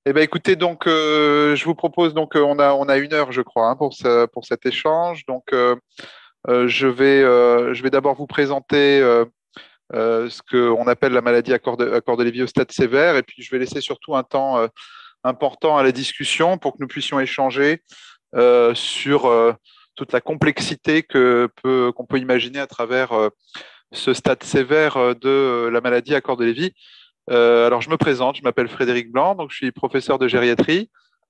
Eh ben, écoutez, donc, je vous propose, donc, on a 1 heure, je crois, hein, pour cet échange. Donc, je vais d'abord vous présenter ce qu'on appelle la maladie à corps de Lévy au stade sévère, et puis je vais laisser surtout un temps important à la discussion pour que nous puissions échanger sur toute la complexité qu'on peut imaginer à travers ce stade sévère de la maladie à corps de Lévy. Alors, je me présente, je m'appelle Frédéric Blanc, donc je suis professeur de gériatrie.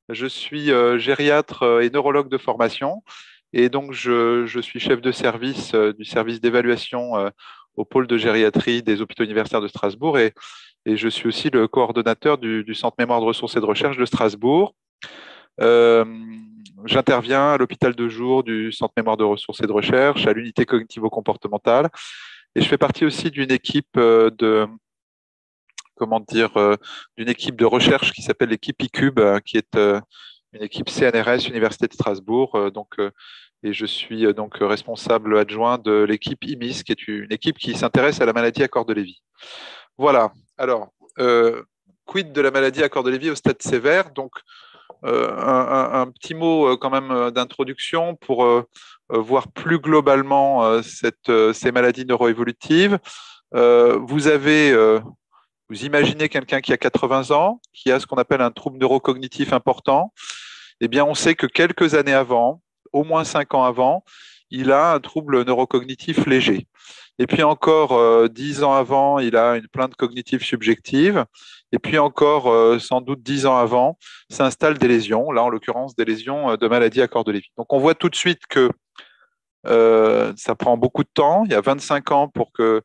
Je suis gériatre et neurologue de formation. Et donc, je suis chef de service du service d'évaluation au pôle de gériatrie des hôpitaux universitaires de Strasbourg. Et je suis aussi le coordonnateur du Centre mémoire de ressources et de recherche de Strasbourg. Euh, J'interviens à l'hôpital de jour du Centre mémoire de ressources et de recherche, à l'unité cognitivo-comportementale. Et je fais partie aussi d'une équipe d'une équipe de recherche qui s'appelle l'équipe ICUBE, qui est une équipe CNRS, Université de Strasbourg. Et je suis donc responsable adjoint de l'équipe IMIS, qui est une équipe qui s'intéresse à la maladie à corps de Lévy. Voilà. Alors, quid de la maladie à corps de Lévy au stade sévère? Donc, un petit mot quand même d'introduction pour voir plus globalement ces maladies neuroévolutives. Vous avez Vous imaginez quelqu'un qui a 80 ans, qui a ce qu'on appelle un trouble neurocognitif important. Eh bien, on sait que quelques années avant, au moins 5 ans avant, il a un trouble neurocognitif léger. Et puis encore 10 ans avant, il a une plainte cognitive subjective. Et puis encore sans doute 10 ans avant, s'installent des lésions, là en l'occurrence des lésions de maladie à corps de Lévy. Donc on voit tout de suite que ça prend beaucoup de temps. Il y a 25 ans pour que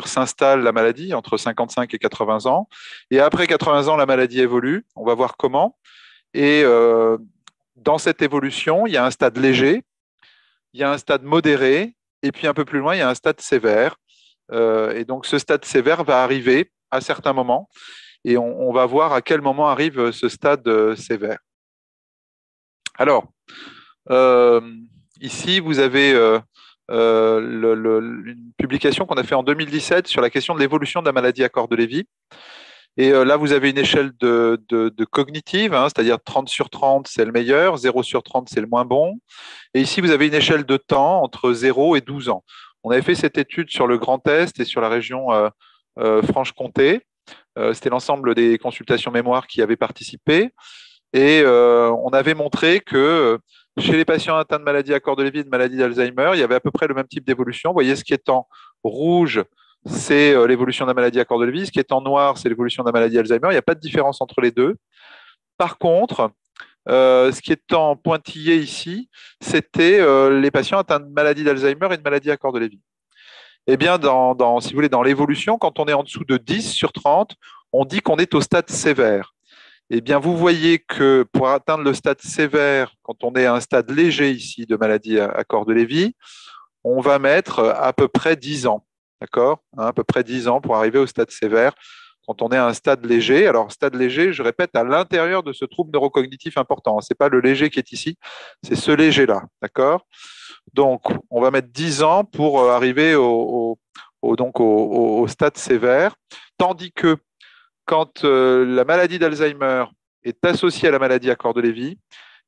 s'installe la maladie entre 55 et 80 ans. Et après 80 ans, la maladie évolue. On va voir comment. Et dans cette évolution, il y a un stade léger, il y a un stade modéré, et puis un peu plus loin, il y a un stade sévère. Et donc, ce stade sévère va arriver à certains moments, et on va voir à quel moment arrive ce stade sévère. Alors, euh, ici, vous avez une publication qu'on a fait en 2017 sur la question de l'évolution de la maladie à corps de Lévy. Et là, vous avez une échelle de cognitive, hein, c'est-à-dire 30 sur 30, c'est le meilleur, 0 sur 30, c'est le moins bon. Et ici, vous avez une échelle de temps entre 0 et 12 ans. On avait fait cette étude sur le Grand Est et sur la région Franche-Comté. C'était l'ensemble des consultations mémoire qui avaient participé. Et on avait montré que chez les patients atteints de maladie à corps de Lévy et de maladie d'Alzheimer, il y avait à peu près le même type d'évolution. Vous voyez, ce qui est en rouge, c'est l'évolution de la maladie à corps de Lévy. Ce qui est en noir, c'est l'évolution de la maladie d'Alzheimer. Il n'y a pas de différence entre les deux. Par contre, ce qui est en pointillé ici, c'était les patients atteints de maladie d'Alzheimer et de maladie à corps de Lévy. Eh bien, si vous voulez, dans l'évolution, quand on est en dessous de 10 sur 30, on dit qu'on est au stade sévère. Eh bien, vous voyez que pour atteindre le stade sévère, quand on est à un stade léger ici de maladie à corps de Lévy, on va mettre à peu près 10 ans. D'accord, hein, à peu près 10 ans pour arriver au stade sévère quand on est à un stade léger. Alors, stade léger, je répète, à l'intérieur de ce trouble neurocognitif important. Ce n'est pas le léger qui est ici, c'est ce léger-là. D'accord. Donc, on va mettre 10 ans pour arriver au stade sévère, tandis que quand la maladie d'Alzheimer est associée à la maladie à corps de Lévy,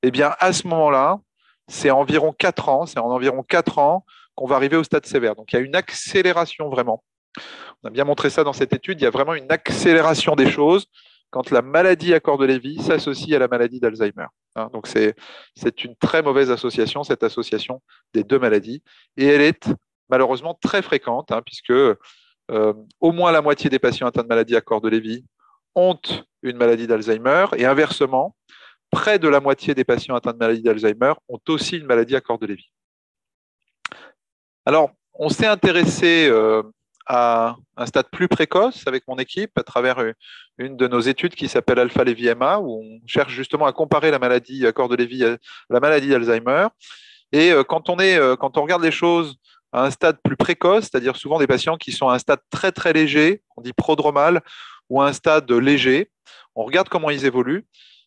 eh bien, à ce moment-là, c'est environ 4 ans, c'est en environ 4 ans qu'on va arriver au stade sévère. Donc, il y a une accélération vraiment. On a bien montré ça dans cette étude, il y a vraiment une accélération des choses quand la maladie à corps de Lévy s'associe à la maladie d'Alzheimer. Hein, donc, c'est une très mauvaise association, cette association des deux maladies. Et elle est malheureusement très fréquente, hein, puisque au moins la moitié des patients atteints de maladie à corps de Lévy ont une maladie d'Alzheimer, et inversement, près de la moitié des patients atteints de maladie d'Alzheimer ont aussi une maladie à corps de Lévy. Alors, on s'est intéressé à un stade plus précoce avec mon équipe à travers une de nos études qui s'appelle Alpha Lévy-MA, où on cherche justement à comparer la maladie à corps de Lévy à la maladie d'Alzheimer. Et quand on regarde les choses à un stade plus précoce, c'est-à-dire souvent des patients qui sont à un stade très très léger, on dit prodromal, ou à un stade léger, on regarde comment ils évoluent.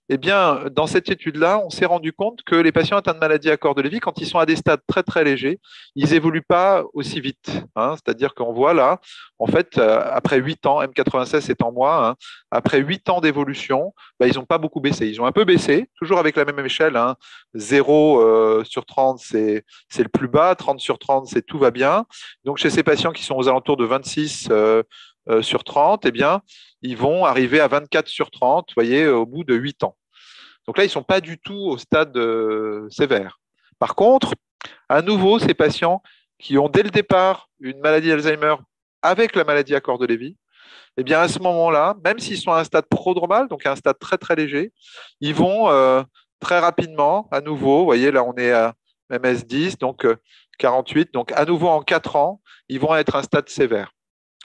Eh bien, dans cette étude-là, on s'est rendu compte que les patients atteints de maladies à corps de Lévy, quand ils sont à des stades très très légers, ils évoluent pas aussi vite, hein. C'est-à-dire qu'on voit là, en fait, après 8 ans, M96 étant moi, hein, après 8 ans d'évolution, bah, ils n'ont pas beaucoup baissé. Ils ont un peu baissé, toujours avec la même échelle, hein. 0 sur 30, c'est le plus bas, 30 sur 30, c'est tout va bien. Donc, chez ces patients qui sont aux alentours de 26 sur 30, eh bien, ils vont arriver à 24 sur 30, vous voyez, au bout de 8 ans. Donc là, ils ne sont pas du tout au stade sévère. Par contre, à nouveau, ces patients qui ont dès le départ une maladie d'Alzheimer avec la maladie à corps de Lévy, eh bien à ce moment-là, même s'ils sont à un stade prodromal, donc à un stade très très léger, ils vont très rapidement, à nouveau, vous voyez, là on est à MS10, donc 48, donc à nouveau en 4 ans, ils vont être à un stade sévère.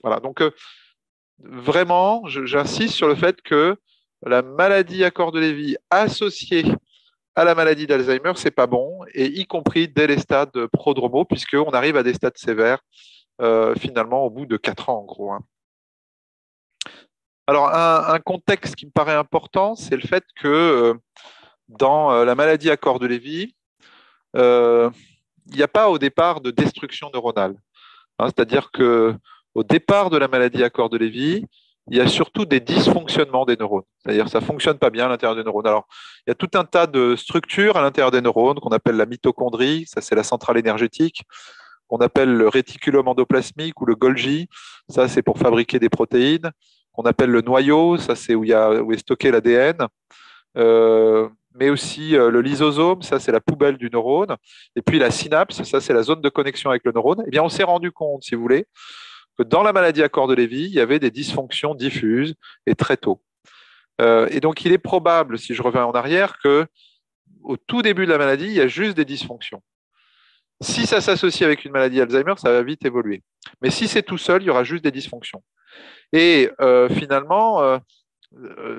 Voilà, donc vraiment, j'insiste sur le fait que la maladie à corps de Lévy associée à la maladie d'Alzheimer, c'est pas bon, et y compris dès les stades prodromaux, puisqu'on arrive à des stades sévères finalement au bout de 4 ans en gros, hein. Alors un contexte qui me paraît important, c'est le fait que dans la maladie à corps de Lévy, il n'y a pas au départ de destruction neuronale, hein. C'est-à-dire que au départ de la maladie à corps de Lévy, il y a surtout des dysfonctionnements des neurones. C'est-à-dire que ça ne fonctionne pas bien à l'intérieur des neurones. Alors, il y a tout un tas de structures à l'intérieur des neurones qu'on appelle la mitochondrie, ça c'est la centrale énergétique, qu'on appelle le réticulum endoplasmique ou le Golgi, ça c'est pour fabriquer des protéines, qu'on appelle le noyau, ça c'est où est stocké l'ADN, mais aussi le lysosome, ça c'est la poubelle du neurone, et puis la synapse, ça c'est la zone de connexion avec le neurone. Eh bien, on s'est rendu compte, si vous voulez, que dans la maladie à corps de Lévy, il y avait des dysfonctions diffuses et très tôt. Et donc, il est probable, si je reviens en arrière, que au tout début de la maladie, il y a juste des dysfonctions. Si ça s'associe avec une maladie Alzheimer, ça va vite évoluer. Mais si c'est tout seul, il y aura juste des dysfonctions. Et finalement,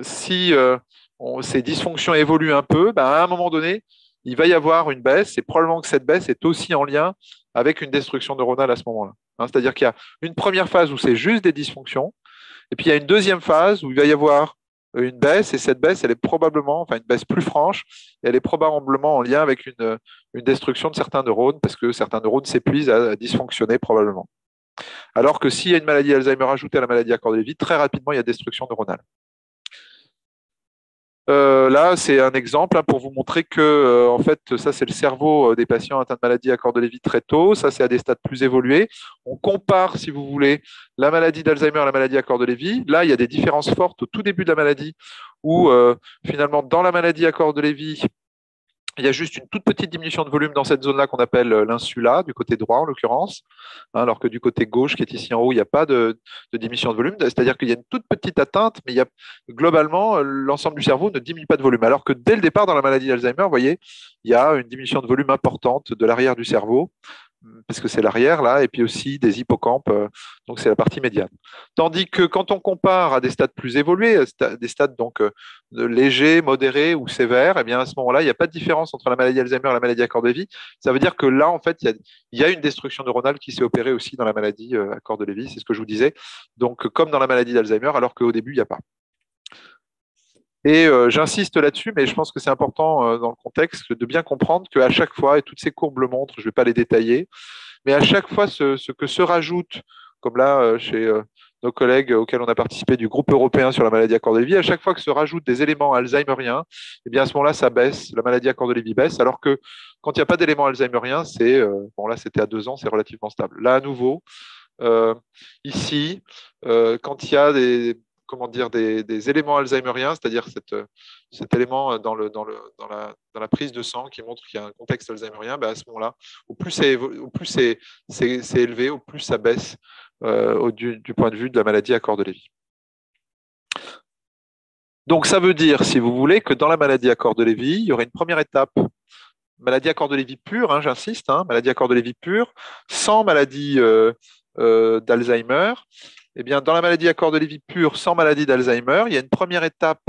si ces dysfonctions évoluent un peu, ben, à un moment donné, il va y avoir une baisse, et probablement que cette baisse est aussi en lien avec une destruction neuronale à ce moment-là, hein. C'est-à-dire qu'il y a une première phase où c'est juste des dysfonctions, et puis il y a une deuxième phase où il va y avoir une baisse, et cette baisse, elle est probablement, enfin une baisse plus franche, et elle est probablement en lien avec une destruction de certains neurones, parce que certains neurones s'épuisent à dysfonctionner probablement. Alors que s'il y a une maladie Alzheimer ajoutée à la maladie à corps de Lévy, très rapidement, il y a destruction neuronale. Là, c'est un exemple, hein, pour vous montrer que, en fait, ça, c'est le cerveau des patients atteints de maladie à corps de Lévy très tôt. Ça, c'est à des stades plus évolués. On compare, si vous voulez, la maladie d'Alzheimer à la maladie à corps de Lévy. Là, il y a des différences fortes au tout début de la maladie, où finalement, dans la maladie à corps de Lévy, il y a juste une toute petite diminution de volume dans cette zone-là qu'on appelle l'insula, du côté droit en l'occurrence, hein, alors que du côté gauche, qui est ici en haut, il n'y a pas de diminution de volume. C'est-à-dire qu'il y a une toute petite atteinte, mais globalement, l'ensemble du cerveau ne diminue pas de volume. Alors que dès le départ, dans la maladie d'Alzheimer, vous voyez, il y a une diminution de volume importante de l'arrière du cerveau, parce que c'est l'arrière là, et puis aussi des hippocampes, donc c'est la partie médiane. Tandis que quand on compare à des stades plus évolués, des stades donc légers, modérés ou sévères, eh bien à ce moment-là, il n'y a pas de différence entre la maladie Alzheimer et la maladie à corps de Lévy. Ça veut dire que là, en fait, il y a une destruction neuronale qui s'est opérée aussi dans la maladie à corps de Lévy, c'est ce que je vous disais. Donc comme dans la maladie d'Alzheimer, alors qu'au début, il n'y a pas. Et j'insiste là-dessus, mais je pense que c'est important dans le contexte de bien comprendre qu'à chaque fois, et toutes ces courbes le montrent, je ne vais pas les détailler, mais à chaque fois, ce que se rajoute, comme là chez nos collègues auxquels on a participé du groupe européen sur la maladie à corps de Lévy, à chaque fois que se rajoutent des éléments alzheimeriens, eh bien à ce moment-là, ça baisse, la maladie à corps de Lévy baisse, alors que quand il n'y a pas d'éléments alzheimeriens, bon là c'était à 2 ans, c'est relativement stable. Là à nouveau, euh, ici, quand il y a comment dire, des éléments alzheimeriens, c'est-à-dire cet élément dans la prise de sang qui montre qu'il y a un contexte alzheimerien, ben à ce moment-là, au plus c'est élevé, au plus ça baisse du point de vue de la maladie à corps de Lévy. Donc ça veut dire, si vous voulez, que dans la maladie à corps de Lévy, il y aurait une première étape, maladie à corps de Lévy pure, hein, j'insiste, hein, maladie à corps de Lévy pure, sans maladie d'Alzheimer. Eh bien, dans la maladie à corps de Lévy pure, sans maladie d'Alzheimer, il y a une première étape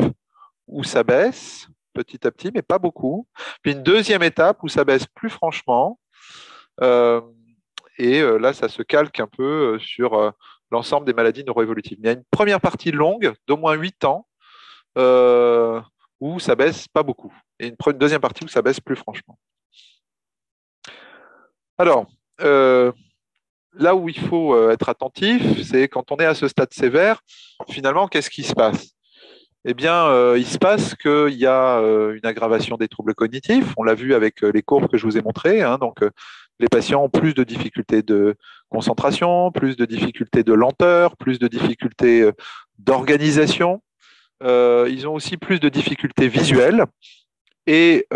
où ça baisse petit à petit, mais pas beaucoup. Puis une deuxième étape où ça baisse plus franchement. Et là, ça se calque un peu sur l'ensemble des maladies neuroévolutives. Il y a une première partie longue d'au moins 8 ans, où ça baisse pas beaucoup, et une deuxième partie où ça baisse plus franchement. Alors, là où il faut être attentif, c'est quand on est à ce stade sévère, finalement, qu'est-ce qui se passe? Eh bien, il se passe qu'il y a une aggravation des troubles cognitifs. On l'a vu avec les courbes que je vous ai montrées, hein. Donc, les patients ont plus de difficultés de concentration, plus de difficultés de lenteur, plus de difficultés d'organisation. Ils ont aussi plus de difficultés visuelles. Et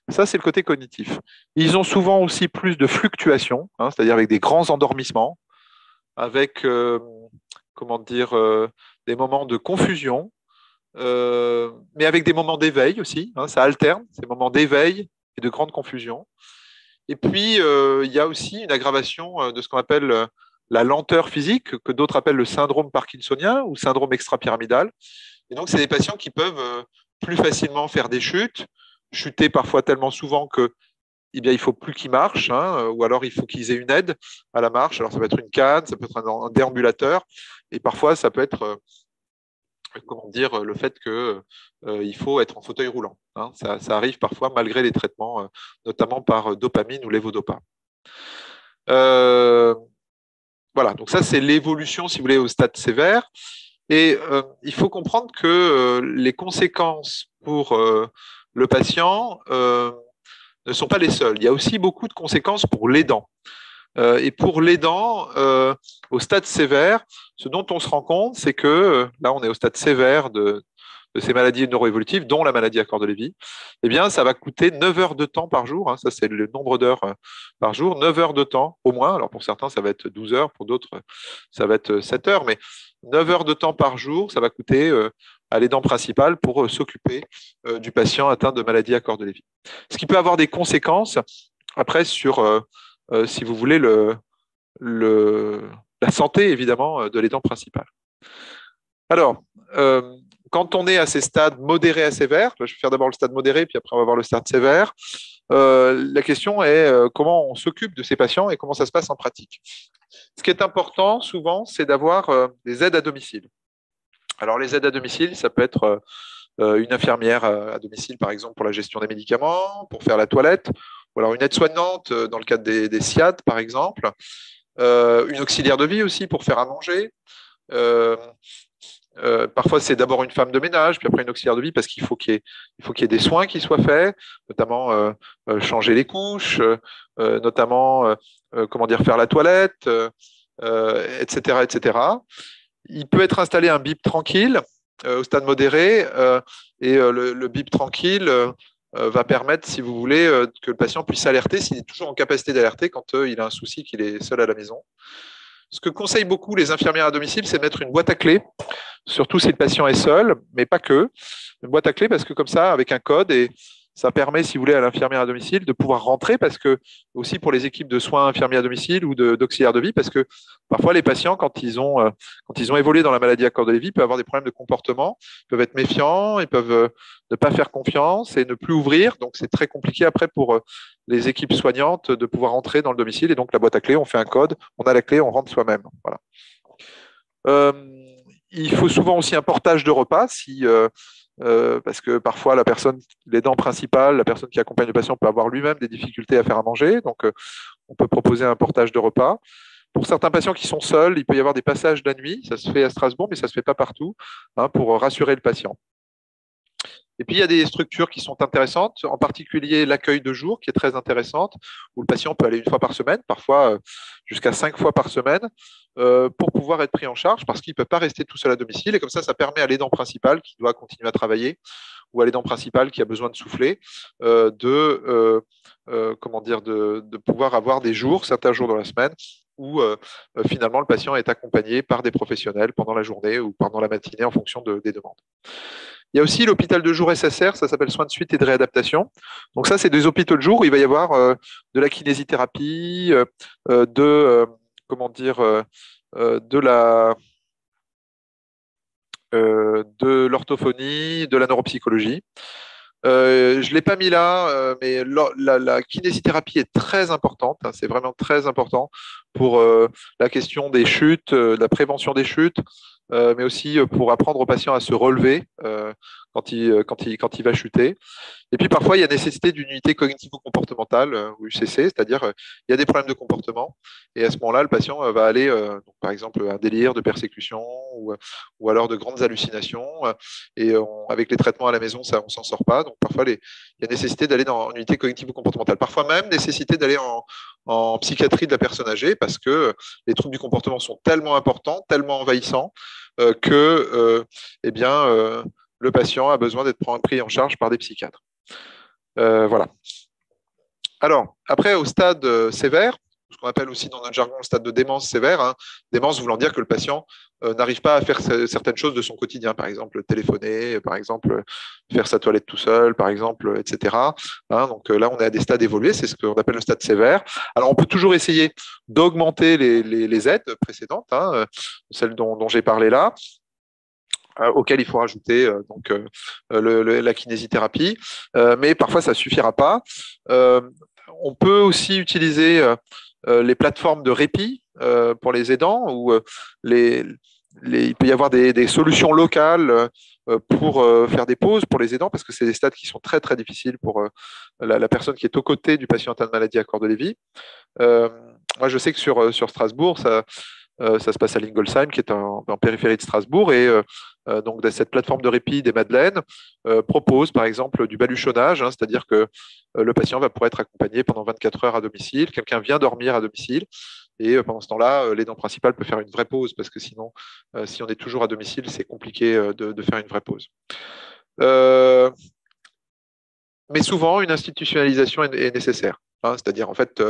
ça, c'est le côté cognitif. Ils ont souvent aussi plus de fluctuations, hein, c'est-à-dire avec des grands endormissements, avec comment dire, des moments de confusion, mais avec des moments d'éveil aussi, hein, ça alterne, ces moments d'éveil et de grande confusion. Et puis, il y a aussi une aggravation de ce qu'on appelle la lenteur physique, que d'autres appellent le syndrome parkinsonien ou syndrome extrapyramidal. Et donc, c'est des patients qui peuvent plus facilement faire des chutes, chuter parfois tellement souvent que eh bien, il ne faut plus qu'ils marchent, hein, ou alors il faut qu'ils aient une aide à la marche. Alors, ça peut être une canne, ça peut être un déambulateur, et parfois, ça peut être comment dire, le fait qu'il faut être en fauteuil roulant, hein. Ça arrive parfois malgré les traitements, notamment par dopamine ou lévodopa. Voilà, donc ça, c'est l'évolution, si vous voulez, au stade sévère. Et il faut comprendre que les conséquences pour le patient ne sont pas les seules. Il y a aussi beaucoup de conséquences pour l'aidant. Et pour l'aidant, au stade sévère, ce dont on se rend compte, c'est que là, on est au stade sévère de ces maladies neuroévolutives, dont la maladie à corps de Lévy, eh bien, ça va coûter 9 heures de temps par jour, hein, ça c'est le nombre d'heures par jour, 9 heures de temps au moins. Alors pour certains, ça va être 12 heures, pour d'autres, ça va être 7 heures, mais 9 heures de temps par jour, ça va coûter à l'aidant principal pour s'occuper du patient atteint de maladie à corps de Lévy. Ce qui peut avoir des conséquences après sur, si vous voulez, la santé, évidemment, de l'aidant principal. Alors, quand on est à ces stades modérés à sévères, je vais faire d'abord le stade modéré, puis après on va voir le stade sévère, la question est comment on s'occupe de ces patients et comment ça se passe en pratique. Ce qui est important souvent, c'est d'avoir des aides à domicile. Alors les aides à domicile, ça peut être une infirmière à domicile, par exemple, pour la gestion des médicaments, pour faire la toilette, ou alors une aide-soignante dans le cadre des SIAD, par exemple, une auxiliaire de vie aussi pour faire à manger. Parfois, c'est d'abord une femme de ménage, puis après une auxiliaire de vie, parce qu'il faut qu'il y ait des soins qui soient faits, notamment changer les couches, notamment comment dire, faire la toilette, etc., etc. Il peut être installé un bip tranquille au stade modéré, et le bip tranquille va permettre, si vous voulez, que le patient puisse alerter s'il est toujours en capacité d'alerter quand il a un souci, qu'il est seul à la maison. Ce que conseillent beaucoup les infirmières à domicile, c'est de mettre une boîte à clés, surtout si le patient est seul, mais pas que. Une boîte à clés parce que comme ça, avec un code, et ça permet, si vous voulez, à l'infirmière à domicile de pouvoir rentrer, parce que aussi pour les équipes de soins infirmiers à domicile ou d'auxiliaires de vie, parce que parfois les patients, quand ils ont évolué dans la maladie à corps de Lévy, peuvent avoir des problèmes de comportement, ils peuvent être méfiants, ils peuvent ne pas faire confiance et ne plus ouvrir. Donc c'est très compliqué après pour les équipes soignantes de pouvoir entrer dans le domicile. Et donc la boîte à clés, on fait un code, on a la clé, on rentre soi-même. Voilà. Il faut souvent aussi un portage de repas parce que parfois l'aidant principal, la personne qui accompagne le patient peut avoir lui-même des difficultés à faire à manger, donc on peut proposer un portage de repas. Pour certains patients qui sont seuls, il peut y avoir des passages la nuit, ça se fait à Strasbourg, mais ça ne se fait pas partout, hein, pour rassurer le patient. Et puis, il y a des structures qui sont intéressantes, en particulier l'accueil de jour, qui est très intéressante, où le patient peut aller une fois par semaine, parfois jusqu'à 5 fois par semaine, pour pouvoir être pris en charge, parce qu'il ne peut pas rester tout seul à domicile. Et comme ça permet à l'aidant principal, qui doit continuer à travailler, ou à l'aidant principal qui a besoin de souffler, de pouvoir avoir des jours, certains jours dans la semaine, où finalement le patient est accompagné par des professionnels pendant la journée ou pendant la matinée en fonction des demandes. Il y a aussi l'hôpital de jour SSR, ça s'appelle soins de suite et de réadaptation. Donc ça, c'est des hôpitaux de jour où il va y avoir de la kinésithérapie, de l'orthophonie, de la neuropsychologie. Je ne l'ai pas mis là, mais la kinésithérapie est très importante, hein, c'est vraiment très important pour la question des chutes, la prévention des chutes, mais aussi pour apprendre aux patients à se relever quand il va chuter. Et puis parfois, il y a nécessité d'une unité cognitivo-comportementale, ou UCC, c'est-à-dire il y a des problèmes de comportement. Et à ce moment-là, le patient va aller, donc, par exemple, un délire de persécution ou alors de grandes hallucinations. Avec les traitements à la maison, ça, on s'en sort pas. Donc parfois, il y a nécessité d'aller dans une unité cognitivo-comportementale. Parfois même, nécessité d'aller en psychiatrie de la personne âgée parce que les troubles du comportement sont tellement importants, tellement envahissants que eh bien, le patient a besoin d'être pris en charge par des psychiatres. Voilà. Alors, après, au stade sévère, ce qu'on appelle aussi dans notre jargon le stade de démence sévère, hein, démence voulant dire que le patient n'arrive pas à faire certaines choses de son quotidien, par exemple téléphoner, par exemple faire sa toilette tout seul, par exemple, etc. Hein, donc là, on est à des stades évolués, c'est ce qu'on appelle le stade sévère. Alors, on peut toujours essayer d'augmenter les aides précédentes, hein, celles dont j'ai parlé là, auquel il faut rajouter la kinésithérapie, mais parfois ça ne suffira pas. On peut aussi utiliser les plateformes de répit pour les aidants, où il peut y avoir des solutions locales pour faire des pauses pour les aidants, parce que c'est des stades qui sont très très difficiles pour la personne qui est aux côtés du patient atteint de maladie à cœur de Lévy. Moi, je sais que sur Strasbourg, ça se passe à Lingolsheim, qui est en périphérie de Strasbourg, et donc cette plateforme de répit des Madeleines propose par exemple du baluchonnage, hein, c'est-à-dire que le patient va pouvoir être accompagné pendant 24 heures à domicile, quelqu'un vient dormir à domicile, et pendant ce temps-là, l'aidant principal peut faire une vraie pause, parce que sinon, si on est toujours à domicile, c'est compliqué de faire une vraie pause. Mais souvent, une institutionnalisation est nécessaire. Hein, c'est-à-dire en fait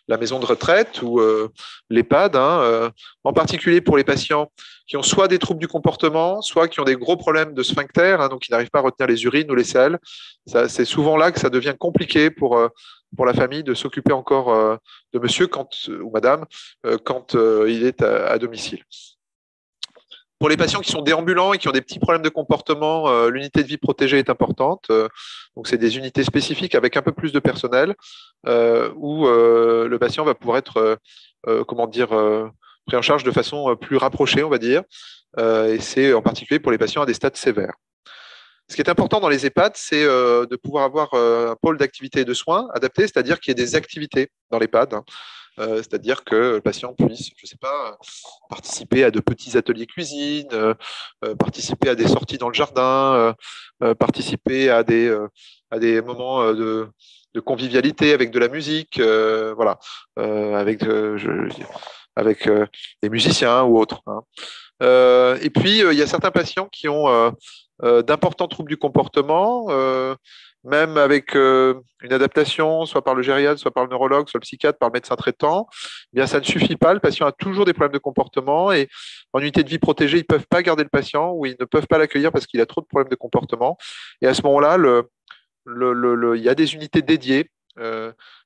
la maison de retraite ou l'EHPAD, hein, en particulier pour les patients qui ont soit des troubles du comportement, soit qui ont des gros problèmes de sphincter, hein, donc qui n'arrivent pas à retenir les urines ou les selles. C'est souvent là que ça devient compliqué pour la famille de s'occuper encore de monsieur ou madame quand il est à domicile. Pour les patients qui sont déambulants et qui ont des petits problèmes de comportement, l'unité de vie protégée est importante. Donc, c'est des unités spécifiques avec un peu plus de personnel où le patient va pouvoir être, pris en charge de façon plus rapprochée, on va dire. Et c'est en particulier pour les patients à des stades sévères. Ce qui est important dans les EHPAD, c'est de pouvoir avoir un pôle d'activité et de soins adapté, c'est-à-dire qu'il y ait des activités dans l'EHPAD. Hein. C'est-à-dire que le patient puisse, je ne sais pas, participer à de petits ateliers cuisine, participer à des sorties dans le jardin, participer à des moments de convivialité avec de la musique, voilà, avec des musiciens ou autres. Hein. Et puis, il y a certains patients qui ont d'importants troubles du comportement, même avec une adaptation, soit par le gériatre, soit par le neurologue, soit le psychiatre, par le médecin traitant, eh bien ça ne suffit pas. Le patient a toujours des problèmes de comportement et en unité de vie protégée, ils ne peuvent pas garder le patient ou ils ne peuvent pas l'accueillir parce qu'il a trop de problèmes de comportement. Et à ce moment-là, il y a des unités dédiées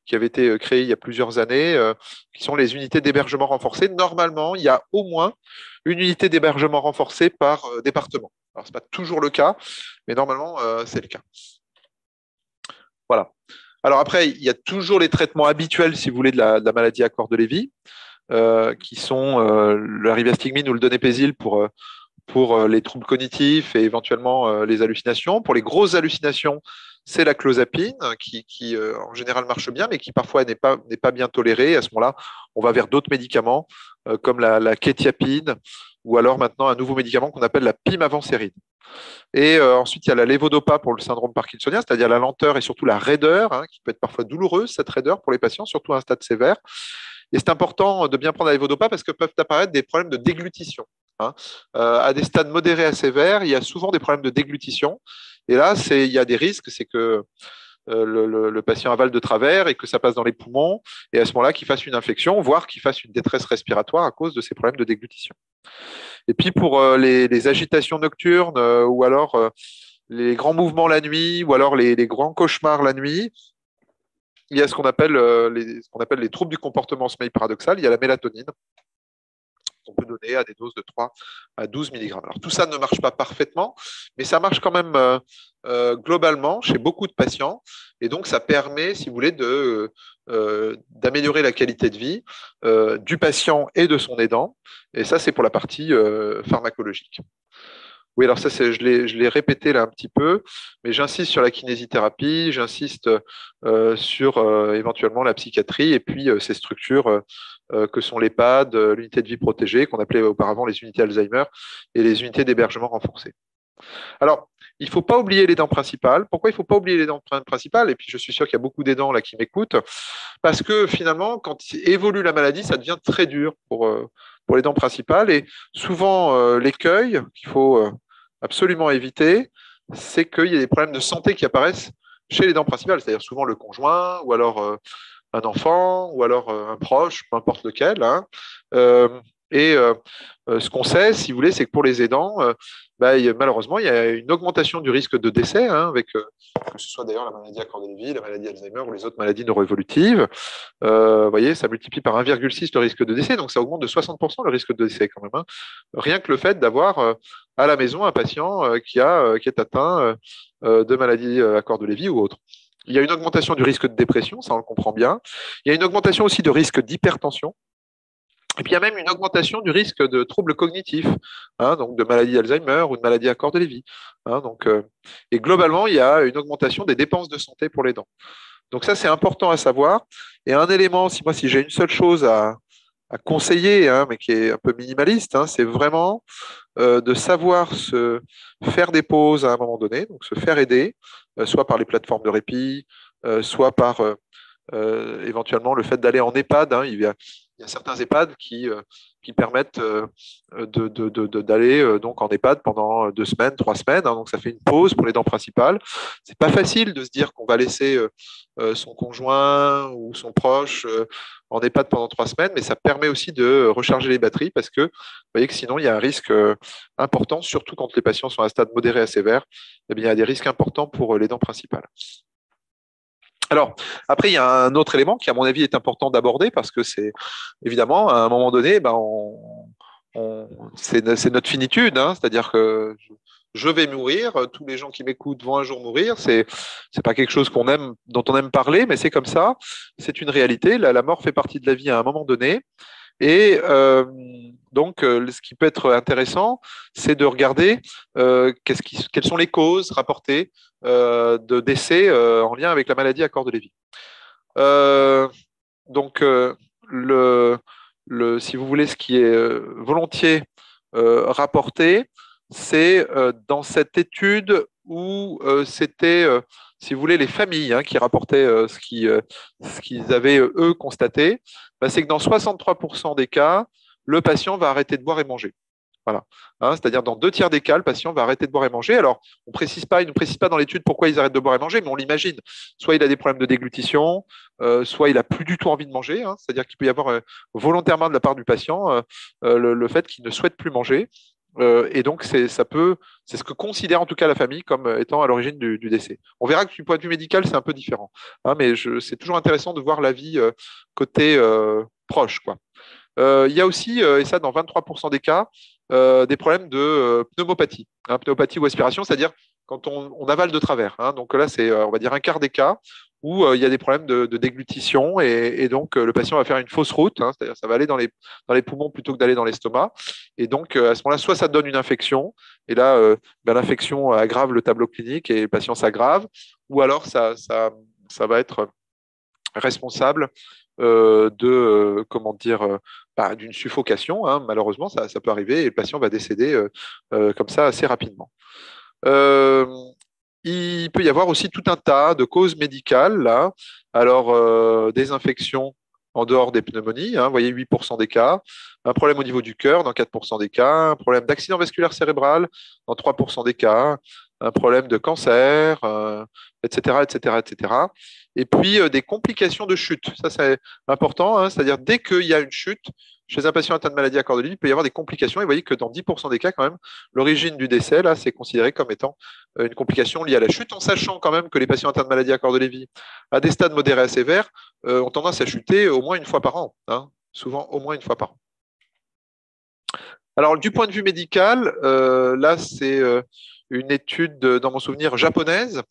qui avaient été créées il y a plusieurs années, qui sont les unités d'hébergement renforcé. Normalement, il y a au moins une unité d'hébergement renforcé par département. Alors, ce n'est pas toujours le cas, mais normalement, c'est le cas. Voilà. Alors après, il y a toujours les traitements habituels, si vous voulez, de la maladie à corps de Lévy, qui sont le rivastigmine ou le donépézil pour les troubles cognitifs et éventuellement les hallucinations. Pour les grosses hallucinations, c'est la clozapine qui en général marche bien, mais qui parfois n'est pas bien tolérée. À ce moment-là, on va vers d'autres médicaments comme la kétiapine ou alors maintenant un nouveau médicament qu'on appelle la pimavansérie. Et ensuite, il y a la lévodopa pour le syndrome parkinsonien, c'est-à-dire la lenteur et surtout la raideur, hein, qui peut être parfois douloureuse, cette raideur pour les patients, surtout à un stade sévère. Et c'est important de bien prendre la lévodopa parce que peuvent apparaître des problèmes de déglutition. Hein. À des stades modérés à sévères, il y a souvent des problèmes de déglutition. Et là, il y a des risques, c'est que le patient avale de travers et que ça passe dans les poumons, et à ce moment-là, qu'il fasse une infection, voire qu'il fasse une détresse respiratoire à cause de ces problèmes de déglutition. Et puis pour les agitations nocturnes ou alors les grands mouvements la nuit ou alors les grands cauchemars la nuit, il y a ce qu'on appelle les troubles du comportement sommeil paradoxal, il y a la mélatonine qu'on peut donner à des doses de 3 à 12 mg. Alors tout ça ne marche pas parfaitement, mais ça marche quand même globalement chez beaucoup de patients, et donc ça permet, si vous voulez, d'améliorer la qualité de vie du patient et de son aidant, et ça c'est pour la partie pharmacologique. Oui, alors ça, je l'ai répété là un petit peu, mais j'insiste sur la kinésithérapie, j'insiste sur éventuellement la psychiatrie et puis ces structures que sont l'EHPAD, l'unité de vie protégée, qu'on appelait auparavant les unités Alzheimer, et les unités d'hébergement renforcé. Alors, il ne faut pas oublier les dents principales. Pourquoi il ne faut pas oublier les dents principales? Et puis, je suis sûr qu'il y a beaucoup d'aidants là qui m'écoutent, parce que finalement, quand évolue la maladie, ça devient très dur pour les dents principales. Et souvent, l'écueil qu'il faut absolument éviter, c'est qu'il y a des problèmes de santé qui apparaissent chez les dents principales, c'est-à-dire souvent le conjoint, ou alors un enfant, ou alors un proche, peu importe lequel. Hein. Euh, et ce qu'on sait, si vous voulez, c'est que pour les aidants, malheureusement, il y a une augmentation du risque de décès, hein, avec que ce soit d'ailleurs la maladie à corde de Lévy, la maladie Alzheimer ou les autres maladies neuroévolutives. Vous voyez, ça multiplie par 1,6 le risque de décès, donc ça augmente de 60% le risque de décès quand même. Hein. Rien que le fait d'avoir à la maison un patient qui est atteint de maladie à corde de Lévy ou autre. Il y a une augmentation du risque de dépression, ça on le comprend bien. Il y a une augmentation aussi de risque d'hypertension. Et puis il y a même une augmentation du risque de troubles cognitifs, hein, donc de maladie d'Alzheimer ou de maladie à corde de Lévy. Hein, et globalement, il y a une augmentation des dépenses de santé pour les dents. Donc ça, c'est important à savoir. Et un élément, si j'ai une seule chose à conseiller, hein, mais qui est un peu minimaliste, hein, c'est vraiment de savoir se faire des pauses à un moment donné, donc se faire aider, soit par les plateformes de répit, soit par éventuellement le fait d'aller en EHPAD. Hein, il y a certains EHPAD qui permettent d'aller donc en EHPAD pendant 2 semaines, 3 semaines. Hein, donc ça fait une pause pour les dents principales. C'est pas facile de se dire qu'on va laisser son conjoint ou son proche en EHPAD pendant 3 semaines, mais ça permet aussi de recharger les batteries parce que vous voyez que sinon il y a un risque important, surtout quand les patients sont à un stade modéré à sévère, eh bien, il y a des risques importants pour les dents principales. Alors, après, il y a un autre élément qui, à mon avis, est important d'aborder parce que c'est évidemment, à un moment donné, c'est notre finitude, hein, c'est-à-dire que je vais mourir, tous les gens qui m'écoutent vont un jour mourir, c'est pas quelque chose dont on aime parler, mais c'est comme ça, c'est une réalité, la mort fait partie de la vie à un moment donné, et donc, ce qui peut être intéressant, c'est de regarder quelles sont les causes rapportées de décès en lien avec la maladie à corde de Lévy. Donc, si vous voulez, ce qui est volontiers rapporté, c'est dans cette étude où c'était, si vous voulez, les familles qui rapportaient ce qu'ils avaient, eux, constaté, c'est que dans 63% des cas, le patient va arrêter de boire et manger. Voilà. Hein, c'est-à-dire dans 2 tiers des cas, le patient va arrêter de boire et manger. Alors, il ne précise pas dans l'étude pourquoi ils arrêtent de boire et manger, mais on l'imagine. Soit il a des problèmes de déglutition, soit il n'a plus du tout envie de manger. Hein, c'est-à-dire qu'il peut y avoir volontairement de la part du patient le fait qu'il ne souhaite plus manger. Et donc, c'est ce que considère en tout cas la famille comme étant à l'origine du décès. On verra que du point de vue médical, c'est un peu différent. Hein, mais c'est toujours intéressant de voir l'avis côté proche, quoi. Il y a aussi, et ça dans 23% des cas, des problèmes de pneumopathie. Hein, pneumopathie ou aspiration, c'est-à-dire quand on avale de travers. Hein, donc là, c'est, on va dire, un quart des cas où il y a des problèmes de déglutition et donc le patient va faire une fausse route, hein, c'est-à-dire ça va aller dans les poumons plutôt que d'aller dans l'estomac. Et donc à ce moment-là, soit ça donne une infection, et là, l'infection aggrave le tableau clinique et le patient s'aggrave, ou alors ça va être responsable comment dire, d'une suffocation. Hein, malheureusement, ça peut arriver et le patient va décéder comme ça assez rapidement. Il peut y avoir aussi tout un tas de causes médicales là. Alors, des infections en dehors des pneumonies, hein, vous voyez 8% des cas, un problème au niveau du cœur dans 4% des cas, un problème d'accident vasculaire cérébral dans 3% des cas, un problème de cancer, etc., etc., etc. Et puis des complications de chute. Ça, c'est important, hein, c'est-à-dire dès qu'il y a une chute chez un patient atteint de maladie à corde de Lévy, il peut y avoir des complications. Et vous voyez que dans 10% des cas, quand même, l'origine du décès, là, c'est considéré comme étant une complication liée à la chute, en sachant quand même que les patients atteints de maladie à corde de Lévy, à des stades modérés à sévères, ont tendance à chuter au moins une fois par an, hein, souvent au moins une fois par an. Alors, du point de vue médical, là, c'est une étude, dans mon souvenir, japonaise,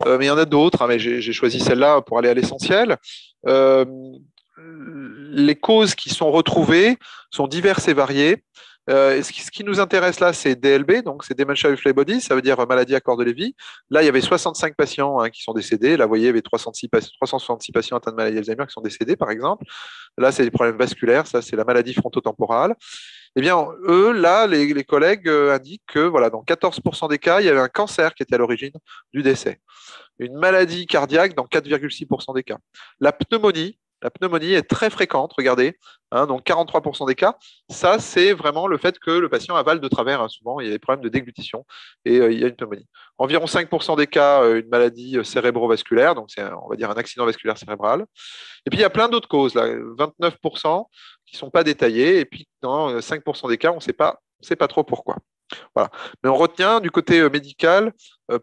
mais il y en a d'autres, hein, mais j'ai choisi celle-là pour aller à l'essentiel. Les causes qui sont retrouvées sont diverses et variées. Ce qui nous intéresse là, c'est DLB, donc c'est Dementia with Lewy Body, ça veut dire maladie à corps de Lévy. Là, il y avait 65 patients qui sont décédés. Là, vous voyez, il y avait 366 patients atteints de maladie Alzheimer qui sont décédés, par exemple. Là, c'est des problèmes vasculaires, ça, c'est la maladie frontotemporale. Eh bien, eux, là, les collègues indiquent que voilà, dans 14% des cas, il y avait un cancer qui était à l'origine du décès. Une maladie cardiaque dans 4,6% des cas. La pneumonie est très fréquente, regardez, donc 43% des cas. Ça, c'est vraiment le fait que le patient avale de travers. Souvent, il y a des problèmes de déglutition et il y a une pneumonie. Environ 5% des cas, une maladie cérébrovasculaire, donc c'est, on va dire, un accident vasculaire cérébral. Et puis, il y a plein d'autres causes, là, 29% qui ne sont pas détaillées. Et puis, dans 5% des cas, on ne sait pas trop pourquoi. Voilà. Mais on retient du côté médical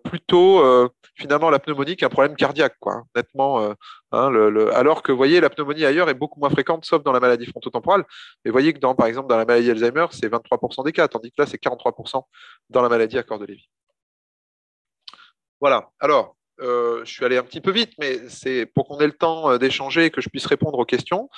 plutôt finalement la pneumonie qu'un problème cardiaque, quoi. Nettement. Alors que vous voyez, la pneumonie ailleurs est beaucoup moins fréquente, sauf dans la maladie frontotemporale. Et vous voyez que par exemple, dans la maladie Alzheimer, c'est 23% des cas, tandis que là, c'est 43% dans la maladie à corps de Lévy. Voilà. Alors, je suis allé un petit peu vite, mais c'est pour qu'on ait le temps d'échanger et que je puisse répondre aux questions.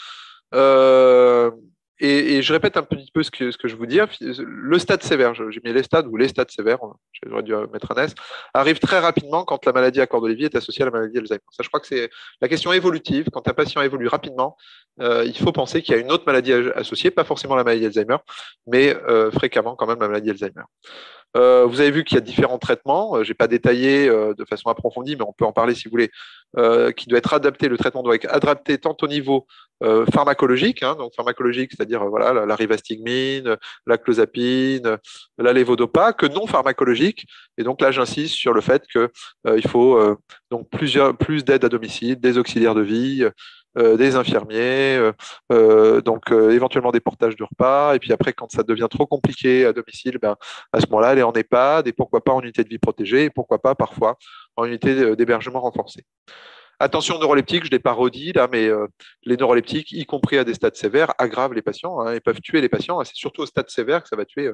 Et je répète un petit peu ce que je vous dis. Le stade sévère, j'ai mis les stades ou les stades sévères, j'aurais dû mettre un S, arrive très rapidement quand la maladie à corps de Lévy est associée à la maladie Alzheimer. Ça, je crois que c'est la question évolutive. Quand un patient évolue rapidement, il faut penser qu'il y a une autre maladie associée, pas forcément la maladie Alzheimer, mais fréquemment quand même la maladie Alzheimer. Vous avez vu qu'il y a différents traitements. Je n'ai pas détaillé de façon approfondie, mais on peut en parler si vous voulez, qui doit être adapté. Le traitement doit être adapté tant au niveau pharmacologique, donc pharmacologique, c'est-à-dire voilà, la rivastigmine, la clozapine, la lévodopa, que non pharmacologique. Et donc là, j'insiste sur le fait qu'il faut donc plus d'aide à domicile, des auxiliaires de vie, des infirmiers, éventuellement des portages de repas. Et puis après, quand ça devient trop compliqué à domicile, à ce moment-là, aller en EHPAD et pourquoi pas en unité de vie protégée et pourquoi pas parfois en unité d'hébergement renforcée. Attention aux neuroleptiques, je ne l'ai pas redit là, mais les neuroleptiques, y compris à des stades sévères, aggravent les patients. Ils peuvent tuer les patients. C'est surtout au stade sévère que ça va tuer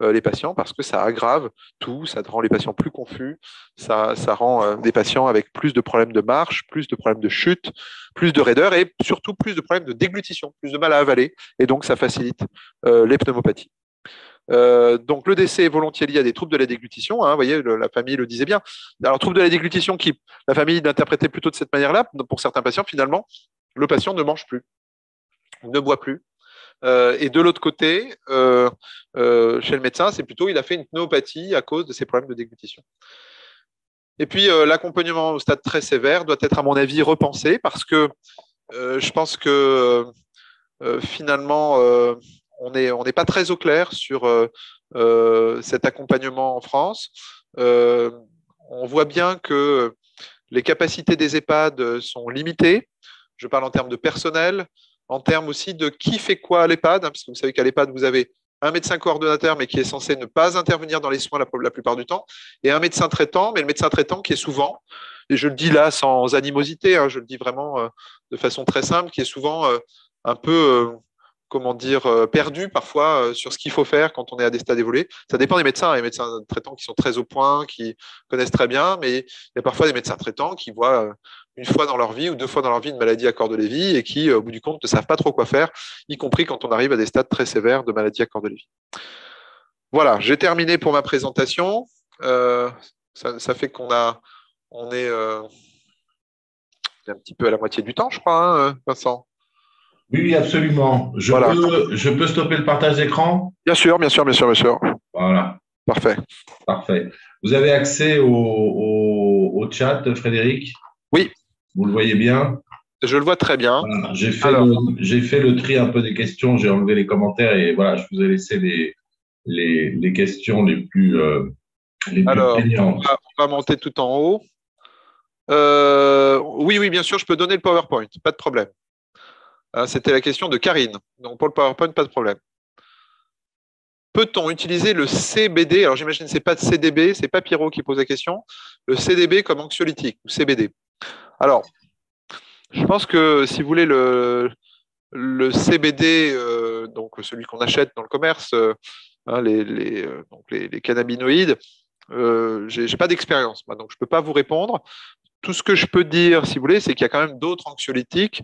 les patients parce que ça aggrave tout, ça rend les patients plus confus, ça rend des patients avec plus de problèmes de marche, plus de problèmes de chute, plus de raideur et surtout plus de problèmes de déglutition, plus de mal à avaler. Et donc, ça facilite les pneumopathies. Donc le décès est volontiers lié à des troubles de la déglutition, vous voyez, la famille le disait bien. Alors troubles de la déglutition qui la famille l'interprétait plutôt de cette manière-là, pour certains patients finalement, le patient ne mange plus, ne boit plus. Et de l'autre côté, chez le médecin, c'est plutôt il a fait une pneumopathie à cause de ces problèmes de déglutition. Et puis l'accompagnement au stade très sévère doit être à mon avis repensé parce que je pense que finalement on n'est pas très au clair sur cet accompagnement en France. On voit bien que les capacités des EHPAD sont limitées. Je parle en termes de personnel, en termes aussi de qui fait quoi à l'EHPAD, parce que vous savez qu'à l'EHPAD, vous avez un médecin coordonnateur, mais qui est censé ne pas intervenir dans les soins la plupart du temps, et un médecin traitant, mais le médecin traitant qui est souvent, et je le dis là sans animosité, je le dis vraiment de façon très simple, qui est souvent un peu perdu parfois sur ce qu'il faut faire quand on est à des stades évolués. Ça dépend des médecins. Les médecins traitants qui sont très au point, qui connaissent très bien, mais il y a parfois des médecins traitants qui voient une fois dans leur vie ou deux fois dans leur vie une maladie à corps de Lévy et qui, au bout du compte, ne savent pas trop quoi faire, y compris quand on arrive à des stades très sévères de maladie à corps de Lévy. Voilà, j'ai terminé pour ma présentation. Ça fait on est un petit peu à la moitié du temps, je crois, Vincent. Oui, absolument. Je peux stopper le partage d'écran? Bien sûr, bien sûr, bien sûr, bien sûr. Voilà. Parfait. Parfait. Vous avez accès au chat, Frédéric? Oui. Vous le voyez bien? Je le vois très bien. Voilà. J'ai fait le tri un peu des questions, j'ai enlevé les commentaires et voilà, je vous ai laissé les questions les plus prégnantes. On va monter tout en haut. Oui, bien sûr, je peux donner le PowerPoint, pas de problème. C'était la question de Karine. Donc pour le PowerPoint, pas de problème. Peut-on utiliser le CBD? Alors j'imagine que ce n'est pas de CDB, c'est pas Pierrot qui pose la question. Le CDB comme anxiolytique ou CBD. Alors, je pense que si vous voulez le CBD, donc celui qu'on achète dans le commerce, les cannabinoïdes, j'ai pas d'expérience, donc je peux pas vous répondre. Tout ce que je peux dire, si vous voulez, c'est qu'il y a quand même d'autres anxiolytiques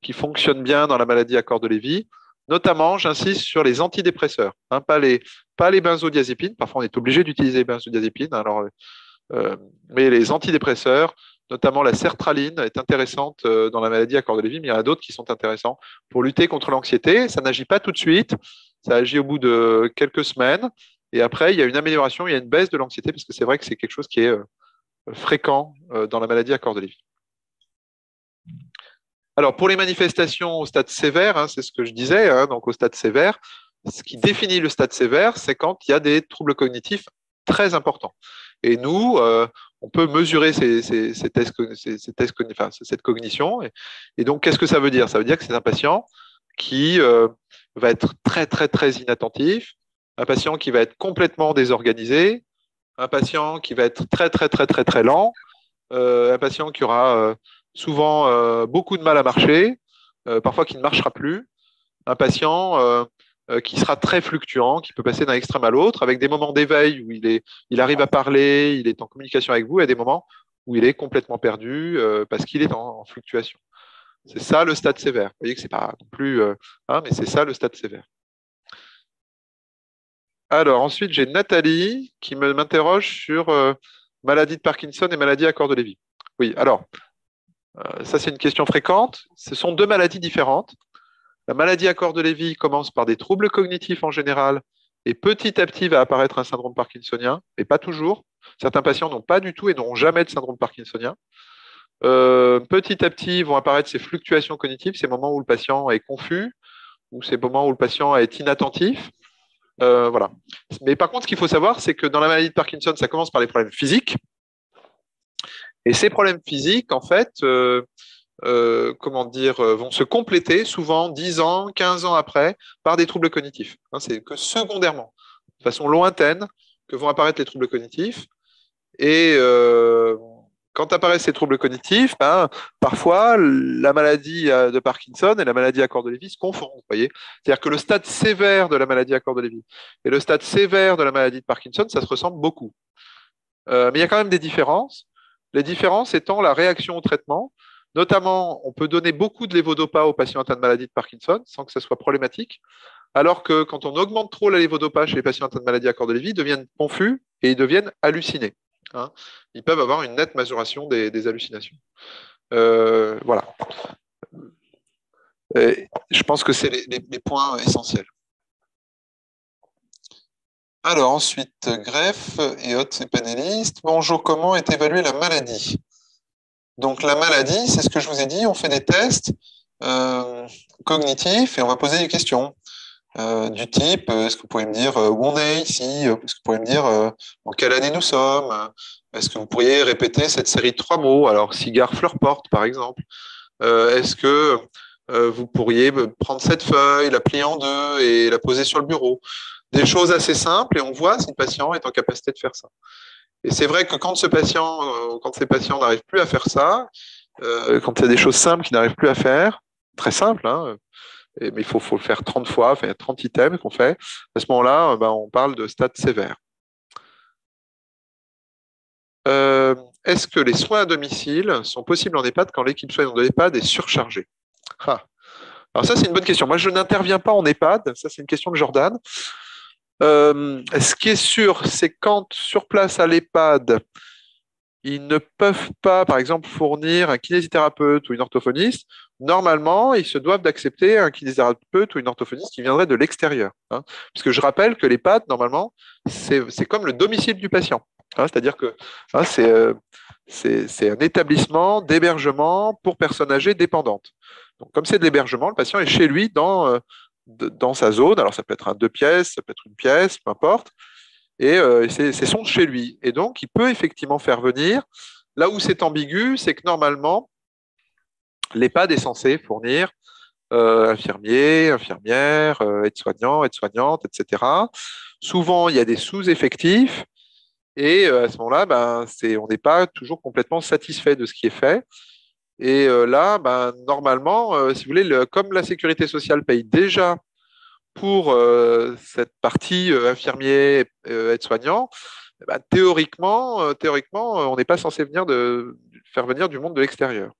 qui fonctionnent bien dans la maladie à corps de Lévy. Notamment, j'insiste sur les antidépresseurs, hein, pas les benzodiazépines. Parfois, on est obligé d'utiliser les benzodiazépines. Alors, mais les antidépresseurs, notamment la sertraline, est intéressante dans la maladie à corps de Lévy, mais il y en a d'autres qui sont intéressants pour lutter contre l'anxiété. Ça n'agit pas tout de suite, ça agit au bout de quelques semaines. Et après, il y a une amélioration, il y a une baisse de l'anxiété, parce que c'est vrai que c'est quelque chose qui est fréquent dans la maladie à corps de Lévy. Alors, pour les manifestations au stade sévère, hein, c'est ce que je disais, hein, donc au stade sévère, ce qui définit le stade sévère, c'est quand il y a des troubles cognitifs très importants. Et nous, on peut mesurer cette cognition. Et donc, qu'est-ce que ça veut dire? Ça veut dire que c'est un patient qui va être très, très, très inattentif, un patient qui va être complètement désorganisé, un patient qui va être très, très, très, très, très lent, un patient qui aura souvent beaucoup de mal à marcher, parfois qui ne marchera plus, un patient qui sera très fluctuant, qui peut passer d'un extrême à l'autre, avec des moments d'éveil où il arrive à parler, il est en communication avec vous, et des moments où il est complètement perdu parce qu'il est en fluctuation. C'est ça le stade sévère. Vous voyez que c'est pas non plus, mais c'est ça le stade sévère. Alors ensuite, j'ai Nathalie qui m'interroge sur maladie de Parkinson et maladie à corps de Lévy. Oui, alors ça c'est une question fréquente. Ce sont deux maladies différentes. La maladie à corps de Lévy commence par des troubles cognitifs en général et petit à petit va apparaître un syndrome parkinsonien, mais pas toujours. Certains patients n'ont pas du tout et n'auront jamais de syndrome parkinsonien. Petit à petit vont apparaître ces fluctuations cognitives, ces moments où le patient est confus, ou ces moments où le patient est inattentif. Voilà. Mais par contre, ce qu'il faut savoir, c'est que dans la maladie de Parkinson, ça commence par les problèmes physiques. Et ces problèmes physiques, en fait, vont se compléter souvent 10 ans, 15 ans après par des troubles cognitifs. Hein, c'est que secondairement, de façon lointaine, que vont apparaître les troubles cognitifs. Et quand apparaissent ces troubles cognitifs, parfois la maladie de Parkinson et la maladie à corps de Lévy se confondent. Voyez, c'est-à-dire que le stade sévère de la maladie à corps de Lévy et le stade sévère de la maladie de Parkinson, ça se ressemble beaucoup. Mais il y a quand même des différences. Les différences étant la réaction au traitement. Notamment, on peut donner beaucoup de lévodopa aux patients atteints de maladie de Parkinson sans que ça soit problématique, alors que quand on augmente trop la lévodopa chez les patients atteints de maladie à corps de Lévy, ils deviennent confus et ils deviennent hallucinés. Hein. Ils peuvent avoir une nette majoration des hallucinations. Voilà. Et je pense que c'est les points essentiels. Alors ensuite, greffe et autres panélistes. Bonjour, comment est évaluée la maladie? Donc la maladie, c'est ce que je vous ai dit, on fait des tests cognitifs et on va poser des questions du type, est-ce que vous pourriez me dire où on est ici? Est-ce que vous pourriez me dire en quelle année nous sommes? Est-ce que vous pourriez répéter cette série de 3 mots? Alors, cigare, fleur, porte, par exemple. Est-ce que vous pourriez prendre cette feuille, la plier en deux et la poser sur le bureau? Des choses assez simples et on voit si le patient est en capacité de faire ça. Et c'est vrai que quand ces patients n'arrivent plus à faire ça, quand il y a des choses simples qu'ils n'arrivent plus à faire, très simples, hein, mais il faut le faire 30 fois, enfin, il y a 30 items qu'on fait. À ce moment-là, on parle de stade sévère. Est-ce que les soins à domicile sont possibles en EHPAD quand l'équipe soignante de l'EHPAD est surchargée? Alors ça, c'est une bonne question. Moi, je n'interviens pas en EHPAD. Ça, c'est une question de Jordan. Ce qui est sûr, c'est quand sur place à l'EHPAD, ils ne peuvent pas, par exemple, fournir un kinésithérapeute ou une orthophoniste, normalement, ils se doivent d'accepter un kinésithérapeute ou une orthophoniste qui viendrait de l'extérieur. Hein. Puisque je rappelle que l'EHPAD, normalement, c'est comme le domicile du patient. Hein, c'est-à-dire que hein, c'est un établissement d'hébergement pour personnes âgées dépendantes. Donc, comme c'est de l'hébergement, le patient est chez lui dans sa zone. Alors, ça peut être un 2 pièces, ça peut être une pièce, peu importe. Et c'est son chez lui. Et donc, il peut effectivement faire venir. Là où c'est ambigu, c'est que normalement, l'EHPAD est censé fournir infirmiers, infirmières, aides-soignants, aides-soignantes, etc. Souvent, il y a des sous-effectifs. Et à ce moment-là, on n'est pas toujours complètement satisfait de ce qui est fait. Et là, normalement, si vous voulez, comme la sécurité sociale paye déjà pour cette partie infirmier, aide-soignant, théoriquement, on n'est pas censé faire venir du monde de l'extérieur.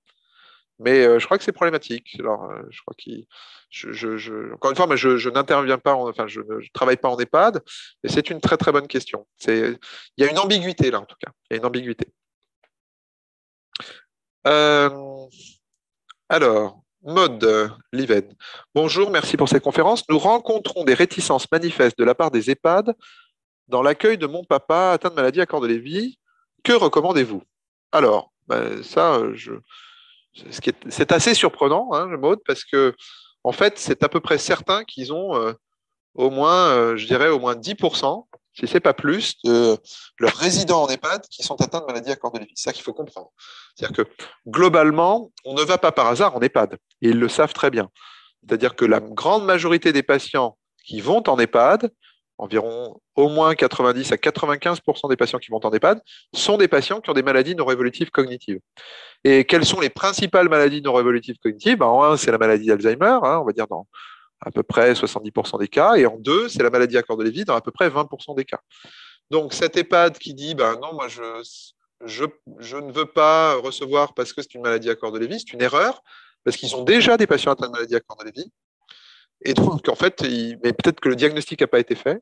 Mais je crois que c'est problématique. Alors, je crois encore une fois, mais je n'interviens pas, enfin, je ne travaille pas en EHPAD, et c'est une très très bonne question. Il y a une ambiguïté là, en tout cas. Il y a une ambiguïté. Alors, Maude Liven. Bonjour, merci pour cette conférence. Nous rencontrons des réticences manifestes de la part des EHPAD dans l'accueil de mon papa atteint de maladie à corps de Lévy. Que recommandez-vous? Alors, ça, c'est assez surprenant, hein, Maude, parce que en fait, c'est à peu près certain qu'ils ont au moins, je dirais, au moins 10%, si ce n'est pas plus, de leurs résidents en EHPAD qui sont atteints de maladie à corps de Lévy. C'est ça qu'il faut comprendre. C'est-à-dire que globalement, on ne va pas par hasard en EHPAD, et ils le savent très bien. C'est-à-dire que la grande majorité des patients qui vont en EHPAD, environ au moins 90 à 95% des patients qui vont en EHPAD, sont des patients qui ont des maladies neuroévolutives cognitives. Et quelles sont les principales maladies neuroévolutives cognitives? En un, c'est la maladie d'Alzheimer, hein, on va dire dans à peu près 70% des cas, et en deux, c'est la maladie à corps de Lévy dans à peu près 20% des cas. Donc cet EHPAD qui dit non, moi je ne veux pas recevoir parce que c'est une maladie à corps de Lévy, c'est une erreur, parce qu'ils ont déjà des patients atteints de maladie à corps de Lévy. Et donc, en fait, mais peut-être que le diagnostic n'a pas été fait.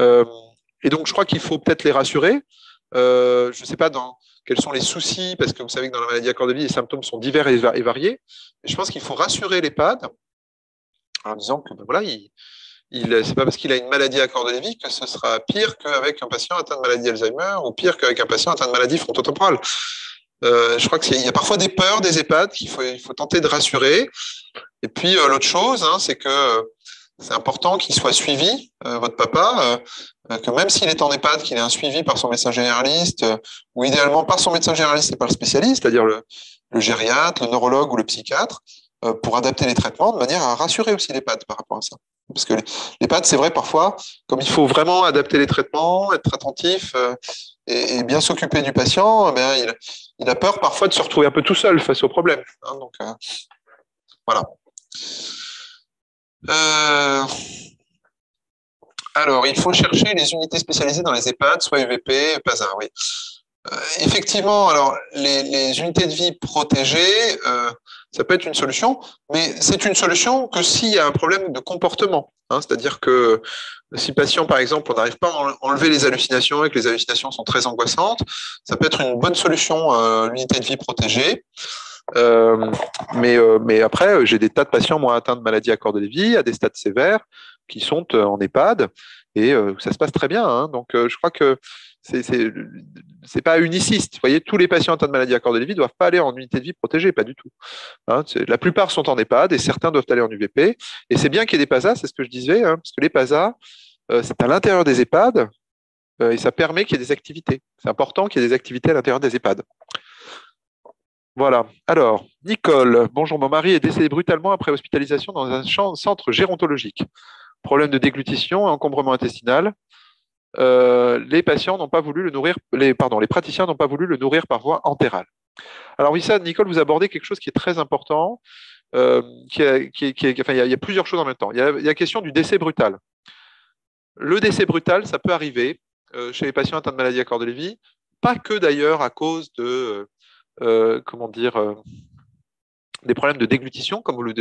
Et donc, je crois qu'il faut peut-être les rassurer. Je ne sais pas quels sont les soucis, parce que vous savez que dans la maladie à corps de Lévy, les symptômes sont divers et variés. Et je pense qu'il faut rassurer l'EHPAD en disant que voilà, c'est pas parce qu'il a une maladie à corps de Lévy que ce sera pire qu'avec un patient atteint de maladie Alzheimer ou pire qu'avec un patient atteint de maladie frontotemporale. Je crois qu'il y a parfois des peurs des EHPAD qu'il faut tenter de rassurer. Et puis l'autre chose, hein, c'est que c'est important qu'il soit suivi, votre papa, que même s'il est en EHPAD, qu'il ait un suivi par son médecin généraliste, ou idéalement par son médecin généraliste et pas le spécialiste, c'est-à-dire le gériatre, le neurologue ou le psychiatre, pour adapter les traitements de manière à rassurer aussi l'EHPAD par rapport à ça. Parce que l'EHPAD, c'est vrai, parfois, comme il faut vraiment adapter les traitements, être attentif et bien s'occuper du patient, il a peur parfois de se retrouver un peu tout seul face au problème. Hein, donc, voilà. Alors, il faut chercher les unités spécialisées dans les EHPAD, soit UVP, PASA, oui. Effectivement, alors les unités de vie protégées, ça peut être une solution, mais c'est une solution que s'il y a un problème de comportement. Hein, c'est-à-dire que si patient, par exemple, on n'arrive pas à enlever les hallucinations et que les hallucinations sont très angoissantes, ça peut être une bonne solution, l'unité de vie protégée. Mais après, j'ai des tas de patients, moi, atteints de maladies à corps de Lévy, à des stades sévères, qui sont en EHPAD, et ça se passe très bien. Hein, donc, je crois que c'est pas uniciste. Vous voyez, tous les patients atteints de maladie à corps de Lévy ne doivent pas aller en unité de vie protégée, pas du tout. Hein, la plupart sont en EHPAD et certains doivent aller en UVP. Et c'est bien qu'il y ait des PASA, c'est ce que je disais, hein, parce que les PASA, c'est à l'intérieur des EHPAD et ça permet qu'il y ait des activités. C'est important qu'il y ait des activités à l'intérieur des EHPAD. Voilà. Alors, Nicole, bonjour, mon mari est décédé brutalement après hospitalisation dans un centre gérontologique. Problème de déglutition, encombrement intestinal. Les patients n'ont pas voulu le nourrir, les praticiens n'ont pas voulu le nourrir par voie entérale. Alors oui, ça, Nicole, vous abordez quelque chose qui est très important. Il y a plusieurs choses en même temps. Il y a la question du décès brutal. Le décès brutal, ça peut arriver chez les patients atteints de maladie à corps de Lévy, pas que d'ailleurs à cause de des problèmes de déglutition, comme vous le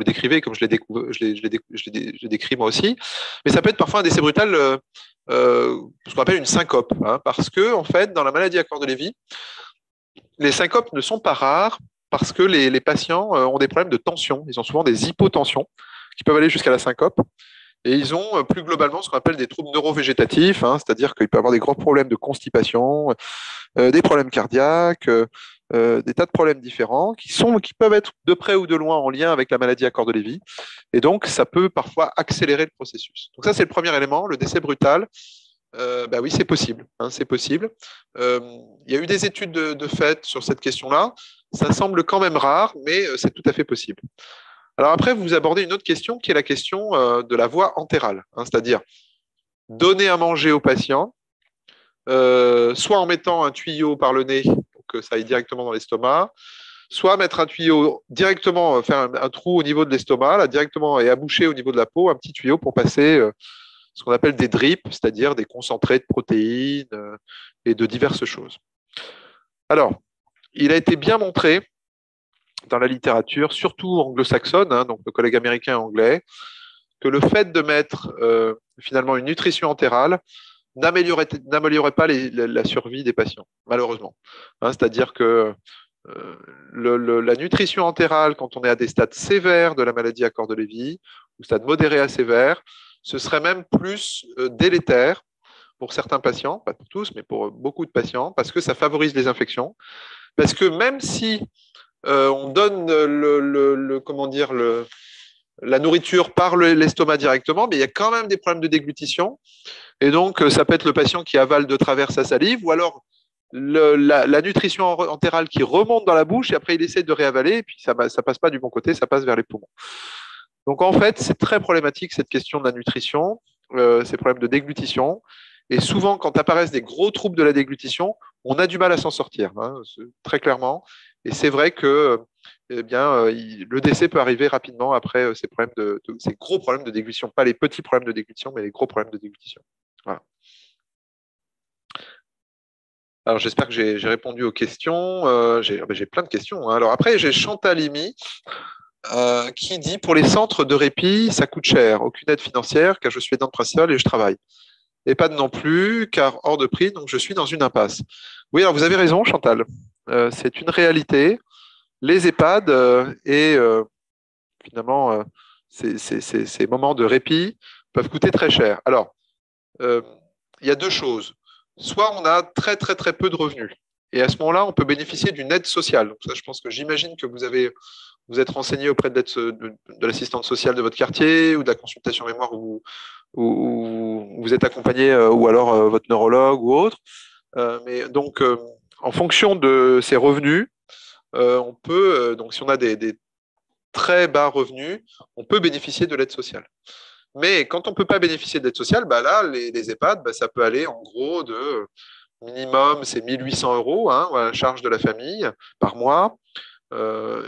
décrivez, comme je l'ai décrit moi aussi, mais ça peut être parfois un décès brutal, ce qu'on appelle une syncope, hein, parce que, en fait, dans la maladie à corps de Lévy, les syncopes ne sont pas rares parce que les patients ont des problèmes de tension, ils ont souvent des hypotensions qui peuvent aller jusqu'à la syncope, et ils ont plus globalement ce qu'on appelle des troubles neurovégétatifs, hein, c'est-à-dire qu'ils peuvent avoir des gros problèmes de constipation, des problèmes cardiaques, des tas de problèmes différents qui peuvent être de près ou de loin en lien avec la maladie à corps de Lévy. Et donc, ça peut parfois accélérer le processus. Donc ça, c'est le premier élément, le décès brutal. Oui, c'est possible. Hein, c'est possible. Il y a eu des études de fait sur cette question-là. Ça semble quand même rare, mais c'est tout à fait possible. Alors après, vous abordez une autre question qui est la question de la voie entérale, hein, c'est-à-dire donner à manger au patient, soit en mettant un tuyau par le nez pour que ça aille directement dans l'estomac, soit mettre un tuyau directement, faire un trou au niveau de l'estomac, là, directement, et aboucher au niveau de la peau, un petit tuyau pour passer ce qu'on appelle des drips, c'est-à-dire des concentrés de protéines et de diverses choses. Alors, il a été bien montré dans la littérature, surtout anglo-saxonne, hein, donc nos collègues américains et anglais, que le fait de mettre finalement une nutrition entérale n'améliorait pas la survie des patients, malheureusement. Hein, c'est-à-dire que la nutrition entérale, quand on est à des stades sévères de la maladie à corps de Lévy, ou stades modérés à sévères, ce serait même plus délétère pour certains patients, pas pour tous, mais pour beaucoup de patients, parce que ça favorise les infections. Parce que même si on donne la nourriture par l'estomac directement, mais il y a quand même des problèmes de déglutition. Et donc, ça peut être le patient qui avale de travers sa salive, ou alors la nutrition entérale qui remonte dans la bouche, et après, il essaie de réavaler, et puis ça passe pas du bon côté, ça passe vers les poumons. Donc, en fait, c'est très problématique, cette question de la nutrition, ces problèmes de déglutition. Et souvent, quand apparaissent des gros troubles de la déglutition, on a du mal à s'en sortir, hein, très clairement. Et c'est vrai que le décès peut arriver rapidement après ces gros problèmes de déglutition. Pas les petits problèmes de déglutition, mais les gros problèmes de déglutition. Voilà. Alors, j'espère que j'ai répondu aux questions. J'ai plein de questions, hein. Alors après, j'ai Chantal Imi qui dit « Pour les centres de répit, ça coûte cher. Aucune aide financière, car je suis aidante principale et je travaille. EHPAD non plus, car hors de prix, donc je suis dans une impasse. » Oui, alors vous avez raison, Chantal. C'est une réalité. Les EHPAD et finalement ces moments de répit peuvent coûter très cher. Alors, il y a deux choses. Soit on a très très très peu de revenus, et à ce moment-là, on peut bénéficier d'une aide sociale. Donc ça, je pense que j'imagine que vous êtes renseigné auprès de l'assistante sociale de votre quartier ou de la consultation mémoire où vous êtes accompagné, ou alors votre neurologue ou autre. Mais donc, en fonction de ces revenus, on peut, donc si on a des très bas revenus, on peut bénéficier de l'aide sociale. Mais quand on ne peut pas bénéficier d'aide sociale, bah là, les EHPAD, bah, ça peut aller en gros de minimum, c'est 1 800 euros, hein, la charge de la famille par mois,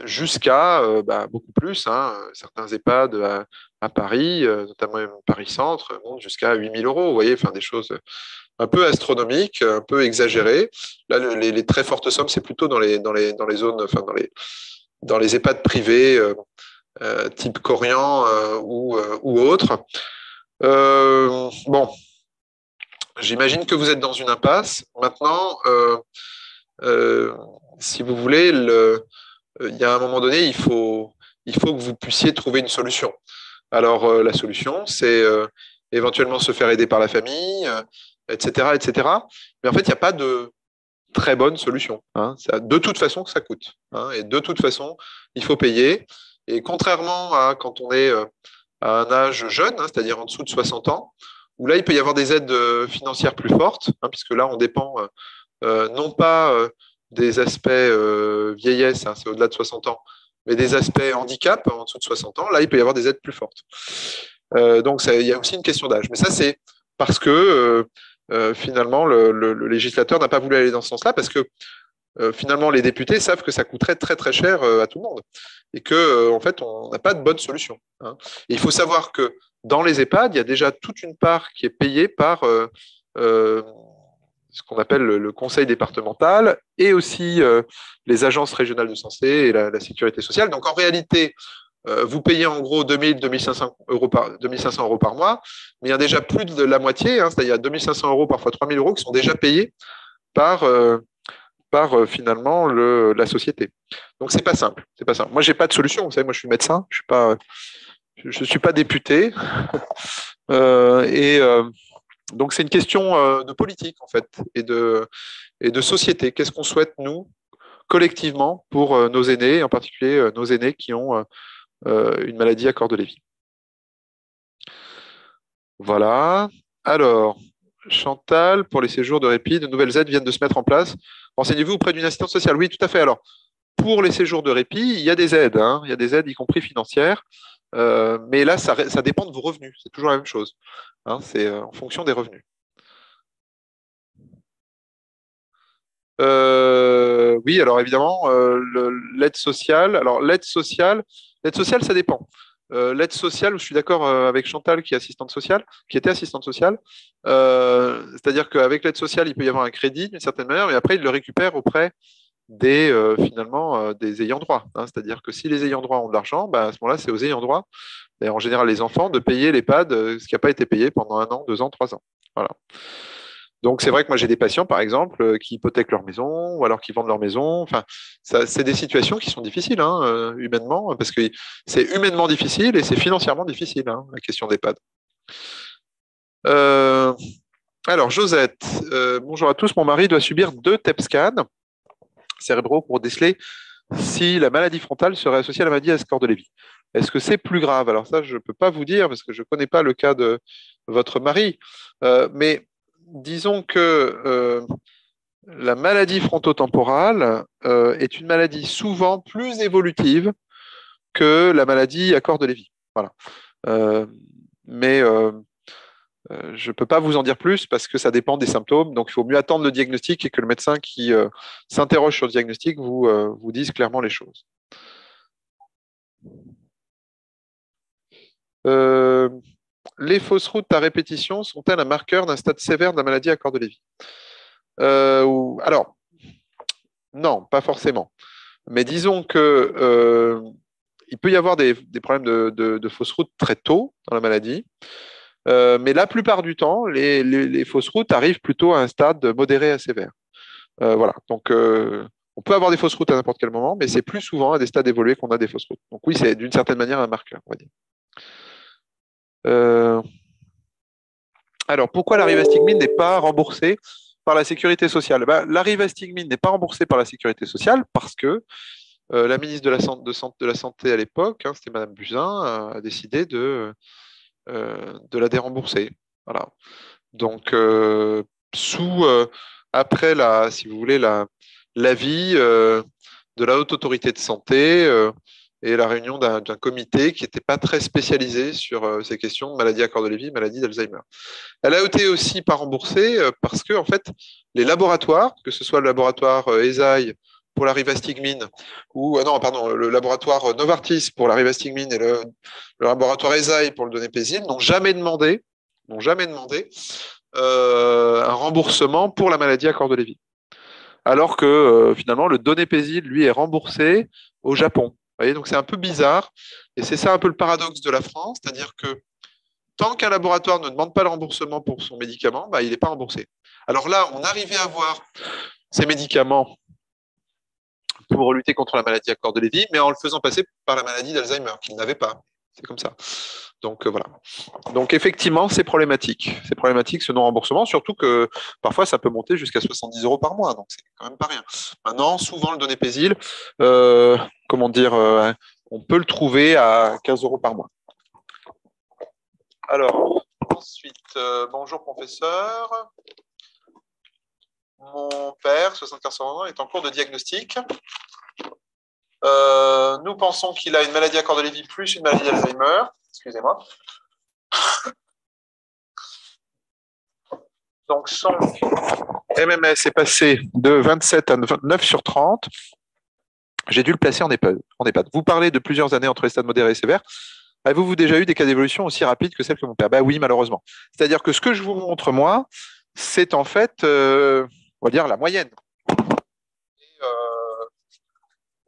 jusqu'à beaucoup plus. Hein, certains EHPAD à Paris, notamment Paris-Centre, montent jusqu'à 8 000 euros. Vous voyez, enfin, des choses un peu astronomiques, un peu exagérées. Là, les très fortes sommes, c'est plutôt dans les zones, enfin, dans les EHPAD privés, type Corian ou autre. Bon, j'imagine que vous êtes dans une impasse. Maintenant, si vous voulez, il y a un moment donné, il faut que vous puissiez trouver une solution. Alors, la solution, c'est éventuellement se faire aider par la famille, etc., etc. Mais en fait, il n'y a pas de très bonne solution. Hein. De toute façon, ça coûte. Hein, et de toute façon, il faut payer. Et contrairement à quand on est à un âge jeune, hein, c'est-à-dire en dessous de 60 ans, où là, il peut y avoir des aides financières plus fortes, hein, puisque là, on dépend non pas des aspects vieillesse, hein, c'est au-delà de 60 ans, mais des aspects handicap en dessous de 60 ans, là, il peut y avoir des aides plus fortes. Donc, il y a aussi une question d'âge. Mais ça, c'est parce que finalement, le législateur n'a pas voulu aller dans ce sens-là, parce que finalement, les députés savent que ça coûterait très, très cher à tout le monde et que, en fait, on n'a pas de bonne solution. Hein. Et il faut savoir que dans les EHPAD, il y a déjà toute une part qui est payée par ce qu'on appelle le conseil départemental et aussi les agences régionales de santé et la sécurité sociale. Donc, en réalité, vous payez en gros 2 000, 2 500 euros par mois, mais il y a déjà plus de la moitié, hein, c'est-à-dire 2 500 euros, parfois 3 000 euros, qui sont déjà payés par finalement la société. Donc, c'est pas simple. C'est pas simple. Moi, j'ai pas de solution. Vous savez, moi, je suis médecin, je suis pas député. Donc, c'est une question de politique, en fait, et de société. Qu'est-ce qu'on souhaite, nous, collectivement, pour nos aînés, en particulier nos aînés qui ont une maladie à corps de Lévy. Voilà. Alors, Chantal, pour les séjours de répit, de nouvelles aides viennent de se mettre en place. Renseignez-vous auprès d'une assistante sociale. Oui, tout à fait. Alors, pour les séjours de répit, il y a des aides. Hein. Il y a des aides, y compris financières. Mais là, ça dépend de vos revenus. C'est toujours la même chose. Hein, c'est en fonction des revenus. Oui, alors évidemment, l'aide sociale. Alors, l'aide sociale, ça dépend. L'aide sociale, je suis d'accord avec Chantal qui était assistante sociale. C'est-à-dire qu'avec l'aide sociale, il peut y avoir un crédit d'une certaine manière, mais après, il le récupère auprès finalement des ayants droit. Hein. C'est-à-dire que si les ayants droit ont de l'argent, à ce moment-là, c'est aux ayants droit, et en général les enfants, de payer l'EHPAD ce qui n'a pas été payé pendant 1 an, 2 ans, 3 ans. Voilà. Donc c'est vrai que moi j'ai des patients, par exemple, qui hypothèquent leur maison ou alors qui vendent leur maison. Enfin, c'est des situations qui sont difficiles, hein, humainement, parce que c'est humainement difficile et c'est financièrement difficile, hein, la question d'EHPAD. Alors, Josette, bonjour à tous. Mon mari doit subir 2 TEP scans cérébraux pour déceler si la maladie frontale serait associée à la maladie Escor-de-Lévy. Est-ce que c'est plus grave? Alors ça, je ne peux pas vous dire parce que je ne connais pas le cas de votre mari. Mais disons que la maladie frontotemporale est une maladie souvent plus évolutive que la maladie Accord-de-Lévy. Voilà. Mais je ne peux pas vous en dire plus parce que ça dépend des symptômes. Donc, il faut mieux attendre le diagnostic et que le médecin qui s'interroge sur le diagnostic vous dise clairement les choses. Les fausses routes à répétition sont-elles un marqueur d'un stade sévère de la maladie Accord-de-Lévy? Alors, non, pas forcément. Mais disons que il peut y avoir des problèmes de fausses routes très tôt dans la maladie. Mais la plupart du temps, les fausses routes arrivent plutôt à un stade modéré à sévère. Voilà. Donc, on peut avoir des fausses routes à n'importe quel moment, mais c'est plus souvent à des stades évolués qu'on a des fausses routes. Donc oui, c'est d'une certaine manière un marqueur, on va dire. Alors, pourquoi la rivastigmine n'est pas remboursée par la sécurité sociale? La rivastigmine n'est pas remboursée par la sécurité sociale parce que la ministre de la Santé à l'époque, hein, c'était Madame Buzyn, a décidé de la dérembourser. Voilà. Donc, après si vous voulez, l'avis de la Haute Autorité de Santé et la réunion d'un comité qui n'était pas très spécialisé sur ces questions de maladie Accord-de-Lévy, maladie d'Alzheimer. Elle a été aussi pas remboursée parce que, en fait, les laboratoires, que ce soit le laboratoire ESAI pour la rivastigmine, ou non, pardon, le laboratoire Novartis pour la rivastigmine et le laboratoire ESAI pour le donépésil, n'ont jamais demandé un remboursement pour la maladie Accord-de-Lévy. Alors que finalement, le donépésil, lui, est remboursé au Japon. Vous voyez, donc c'est un peu bizarre. Et c'est ça un peu le paradoxe de la France, c'est-à-dire que tant qu'un laboratoire ne demande pas le remboursement pour son médicament, il n'est pas remboursé. Alors là, on arrivait à avoir ces médicaments pour lutter contre la maladie Accord-de-Lévy, mais en le faisant passer par la maladie d'Alzheimer, qu'il n'avait pas. C'est comme ça. Donc voilà. Donc effectivement, c'est problématique. C'est problématique ce non-remboursement, surtout que parfois ça peut monter jusqu'à 70 € par mois, donc c'est quand même pas rien. Maintenant, souvent le donépésil, on peut le trouver à 15 € par mois. Alors, ensuite, bonjour professeur. Mon père, 75 ans, est en cours de diagnostic. Nous pensons qu'il a une maladie Accord-de-Lévy plus une maladie d'Alzheimer. Excusez-moi. Donc, son MMS est passé de 27 à 9 sur 30. J'ai dû le placer en EHPAD. Vous parlez de plusieurs années entre les stades modérés et sévères. Avez-vous déjà eu des cas d'évolution aussi rapides que celle que mon père? Oui, malheureusement. C'est-à-dire que ce que je vous montre, moi, c'est en fait, on va dire, la moyenne.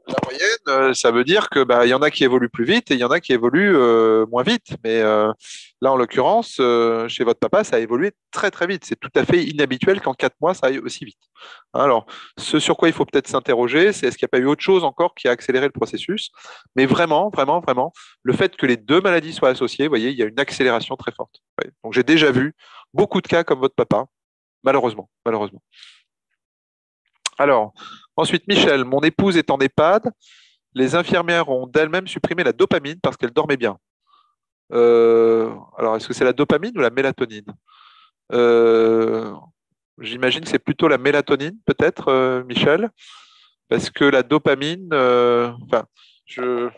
La moyenne, ça veut dire que y en a qui évoluent plus vite et il y en a qui évoluent moins vite. Mais là, en l'occurrence, chez votre papa, ça a évolué très très vite. C'est tout à fait inhabituel qu'en 4 mois, ça aille aussi vite. Alors, ce sur quoi il faut peut-être s'interroger, c'est est-ce qu'il n'y a pas eu autre chose encore qui a accéléré le processus? Mais vraiment, vraiment, vraiment, le fait que les 2 maladies soient associées, vous voyez, il y a une accélération très forte. Ouais. Donc, j'ai déjà vu beaucoup de cas comme votre papa, malheureusement, malheureusement. Alors, ensuite, Michel, mon épouse est en EHPAD. Les infirmières ont d'elles-mêmes supprimé la dopamine parce qu'elle dormait bien. Alors, est-ce que c'est la dopamine ou la mélatonine? J'imagine que c'est plutôt la mélatonine, peut-être, Michel, parce que la dopamine, je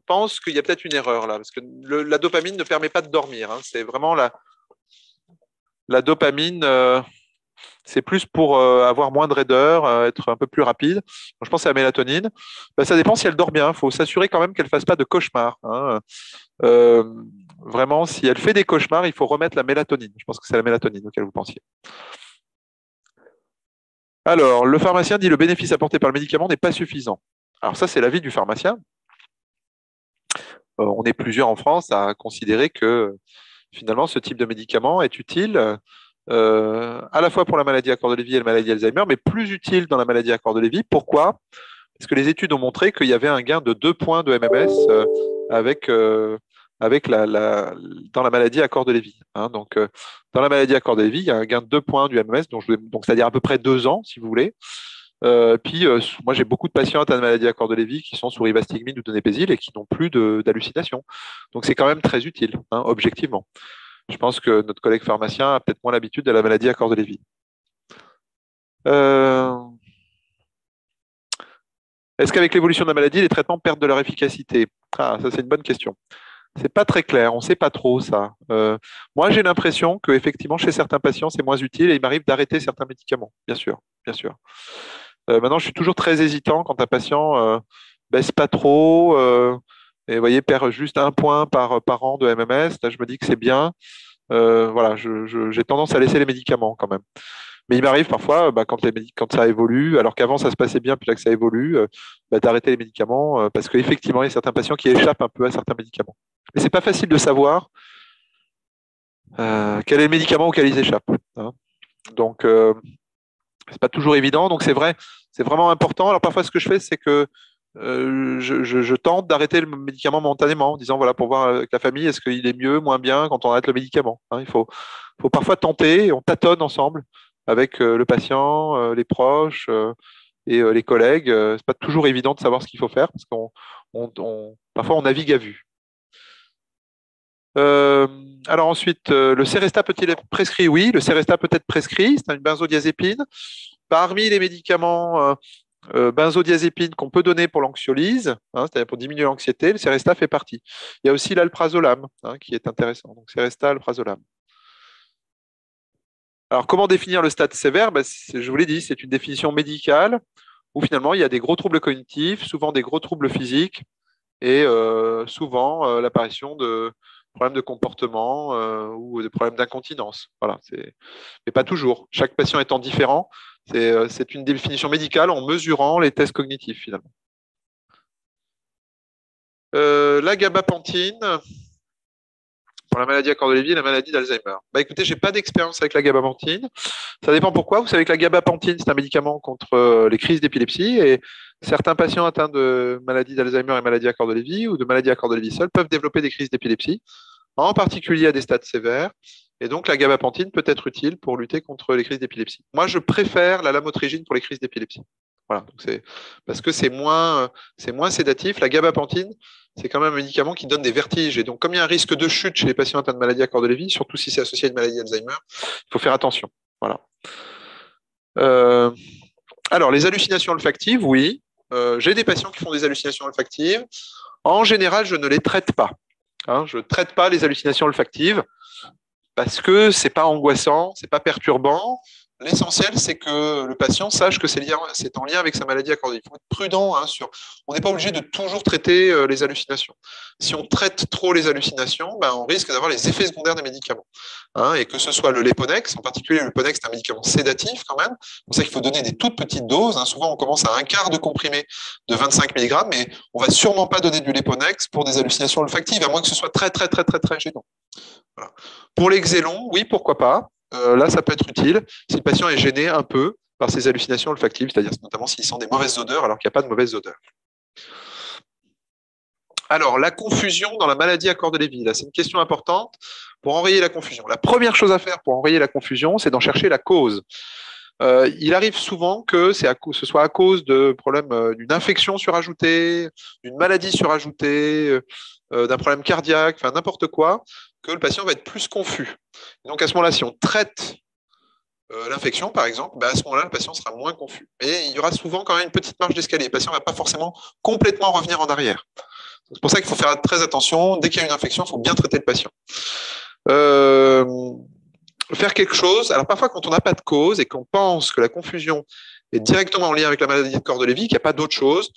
pense qu'il y a peut-être une erreur là, parce que la dopamine ne permet pas de dormir. Hein. C'est vraiment la dopamine. C'est plus pour avoir moins de raideur, être un peu plus rapide. Donc, je pense à la mélatonine. Ça dépend si elle dort bien. Il faut s'assurer quand même qu'elle ne fasse pas de cauchemars. Hein. Vraiment, si elle fait des cauchemars, il faut remettre la mélatonine. Je pense que c'est la mélatonine auquel vous pensiez. Alors, le pharmacien dit le bénéfice apporté par le médicament n'est pas suffisant. Alors ça, c'est l'avis du pharmacien. On est plusieurs en France à considérer que finalement, ce type de médicament est utile à la fois pour la maladie à corps de Lévy et la maladie Alzheimer, mais plus utile dans la maladie à corps de Lévy. Pourquoi? Parce que les études ont montré qu'il y avait un gain de 2 points de MMS avec, dans la maladie à corps de Lévy. Hein. Donc, dans la maladie à corps de Lévy, il y a un gain de 2 points du MMS, donc c'est-à-dire à peu près 2 ans, si vous voulez. Moi, j'ai beaucoup de patients atteints de maladie à corps de Lévy qui sont sous rivastigmine ou donépézil et qui n'ont plus d'hallucinations. Donc, c'est quand même très utile, hein, objectivement. Je pense que notre collègue pharmacien a peut-être moins l'habitude de la maladie à corps de Lévy. Est-ce qu'avec l'évolution de la maladie, les traitements perdent de leur efficacité? Ah, ça c'est une bonne question. C'est pas très clair, on ne sait pas trop ça. Moi, j'ai l'impression que effectivement, chez certains patients, c'est moins utile et il m'arrive d'arrêter certains médicaments, bien sûr, bien sûr. Maintenant, je suis toujours très hésitant quand un patient baisse pas trop et vous voyez, perd juste 1 point par an de MMS. Là, je me dis que c'est bien. Voilà, j'ai tendance à laisser les médicaments quand même. Mais il m'arrive parfois, quand ça évolue, alors qu'avant ça se passait bien, puis là que ça évolue, d'arrêter les médicaments, parce qu'effectivement, il y a certains patients qui échappent un peu à certains médicaments. Mais c'est pas facile de savoir quel est le médicament auquel ils échappent. Hein. Donc, c'est pas toujours évident. Donc, c'est vrai, c'est vraiment important. Alors, parfois, ce que je fais, c'est que je tente d'arrêter le médicament momentanément, en disant, voilà, pour voir avec la famille, est-ce qu'il est mieux, moins bien quand on arrête le médicament. Hein, il faut parfois tenter, on tâtonne ensemble avec le patient, les proches et les collègues. C'est pas toujours évident de savoir ce qu'il faut faire parce parfois on navigue à vue. Alors ensuite, le Séresta peut-il être prescrit? Oui, le Séresta peut être prescrit, c'est une benzodiazépine. Parmi les médicaments benzodiazépines qu'on peut donner pour l'anxiolyse, hein, c'est-à-dire pour diminuer l'anxiété, le Séresta fait partie. Il y a aussi l'alprazolam qui est intéressant. Donc Séresta, alprazolam. Alors, comment définir le stade sévère? Je vous l'ai dit, c'est une définition médicale où finalement il y a des gros troubles cognitifs, souvent des gros troubles physiques et souvent l'apparition de problèmes de comportement ou de problèmes d'incontinence. Voilà, mais pas toujours. Chaque patient étant différent, c'est une définition médicale en mesurant les tests cognitifs finalement. La gabapentine pour la maladie à corps de Lévy et la maladie d'Alzheimer. Écoutez, j'ai pas d'expérience avec la gabapentine. Ça dépend pourquoi. Vous savez que la gabapentine, c'est un médicament contre les crises d'épilepsie et certains patients atteints de maladie d'Alzheimer et maladie à corps de Lévy ou de maladie à corps de Lévy seul peuvent développer des crises d'épilepsie, en particulier à des stades sévères. Et donc, la gabapentine peut être utile pour lutter contre les crises d'épilepsie. Moi, je préfère la lamotrigine pour les crises d'épilepsie. Voilà, donc parce que c'est moins sédatif. La gabapentine, c'est quand même un médicament qui donne des vertiges. Et donc, comme il y a un risque de chute chez les patients atteints de maladie à corps de Lévy, surtout si c'est associé à une maladie d'Alzheimer, il faut faire attention. Voilà. Alors, les hallucinations olfactives, oui. J'ai des patients qui font des hallucinations olfactives. En général, je ne les traite pas. Hein, je ne traite pas les hallucinations olfactives parce que ce n'est pas angoissant, ce n'est pas perturbant. L'essentiel, c'est que le patient sache que c'est en lien avec sa maladie à corps de Lévy. Il faut être prudent. On n'est pas obligé de toujours traiter les hallucinations. Si on traite trop les hallucinations, on risque d'avoir les effets secondaires des médicaments. Et que ce soit le Leponex, en particulier le Leponex, c'est un médicament sédatif quand même. C'est pour ça qu'il faut donner des toutes petites doses. Souvent, on commence à un quart de comprimé de 25 mg, mais on ne va sûrement pas donner du Leponex pour des hallucinations olfactives, à moins que ce soit très, très, très, très, très gênant. Voilà. Pour les xélons, oui, pourquoi pas. Là, ça peut être utile si le patient est gêné un peu par ses hallucinations olfactives, c'est-à-dire notamment s'il sent des mauvaises odeurs alors qu'il n'y a pas de mauvaises odeurs. Alors, la confusion dans la maladie à corps de Lévy, là, c'est une question importante pour enrayer la confusion. La première chose à faire pour enrayer la confusion, c'est d'en chercher la cause. Il arrive souvent que ce soit à cause de problèmes d'une infection surajoutée, d'une maladie surajoutée, d'un problème cardiaque, enfin n'importe quoi, que le patient va être plus confus. Et donc à ce moment-là, si on traite l'infection, par exemple, à ce moment-là, le patient sera moins confus. Et il y aura souvent quand même une petite marge d'escalier. Le patient ne va pas forcément complètement revenir en arrière. C'est pour ça qu'il faut faire très attention. Dès qu'il y a une infection, il faut bien traiter le patient. Faire quelque chose. Alors parfois, quand on n'a pas de cause et qu'on pense que la confusion est directement en lien avec la maladie de corps de Lévy, qu'il n'y a pas d'autre chose,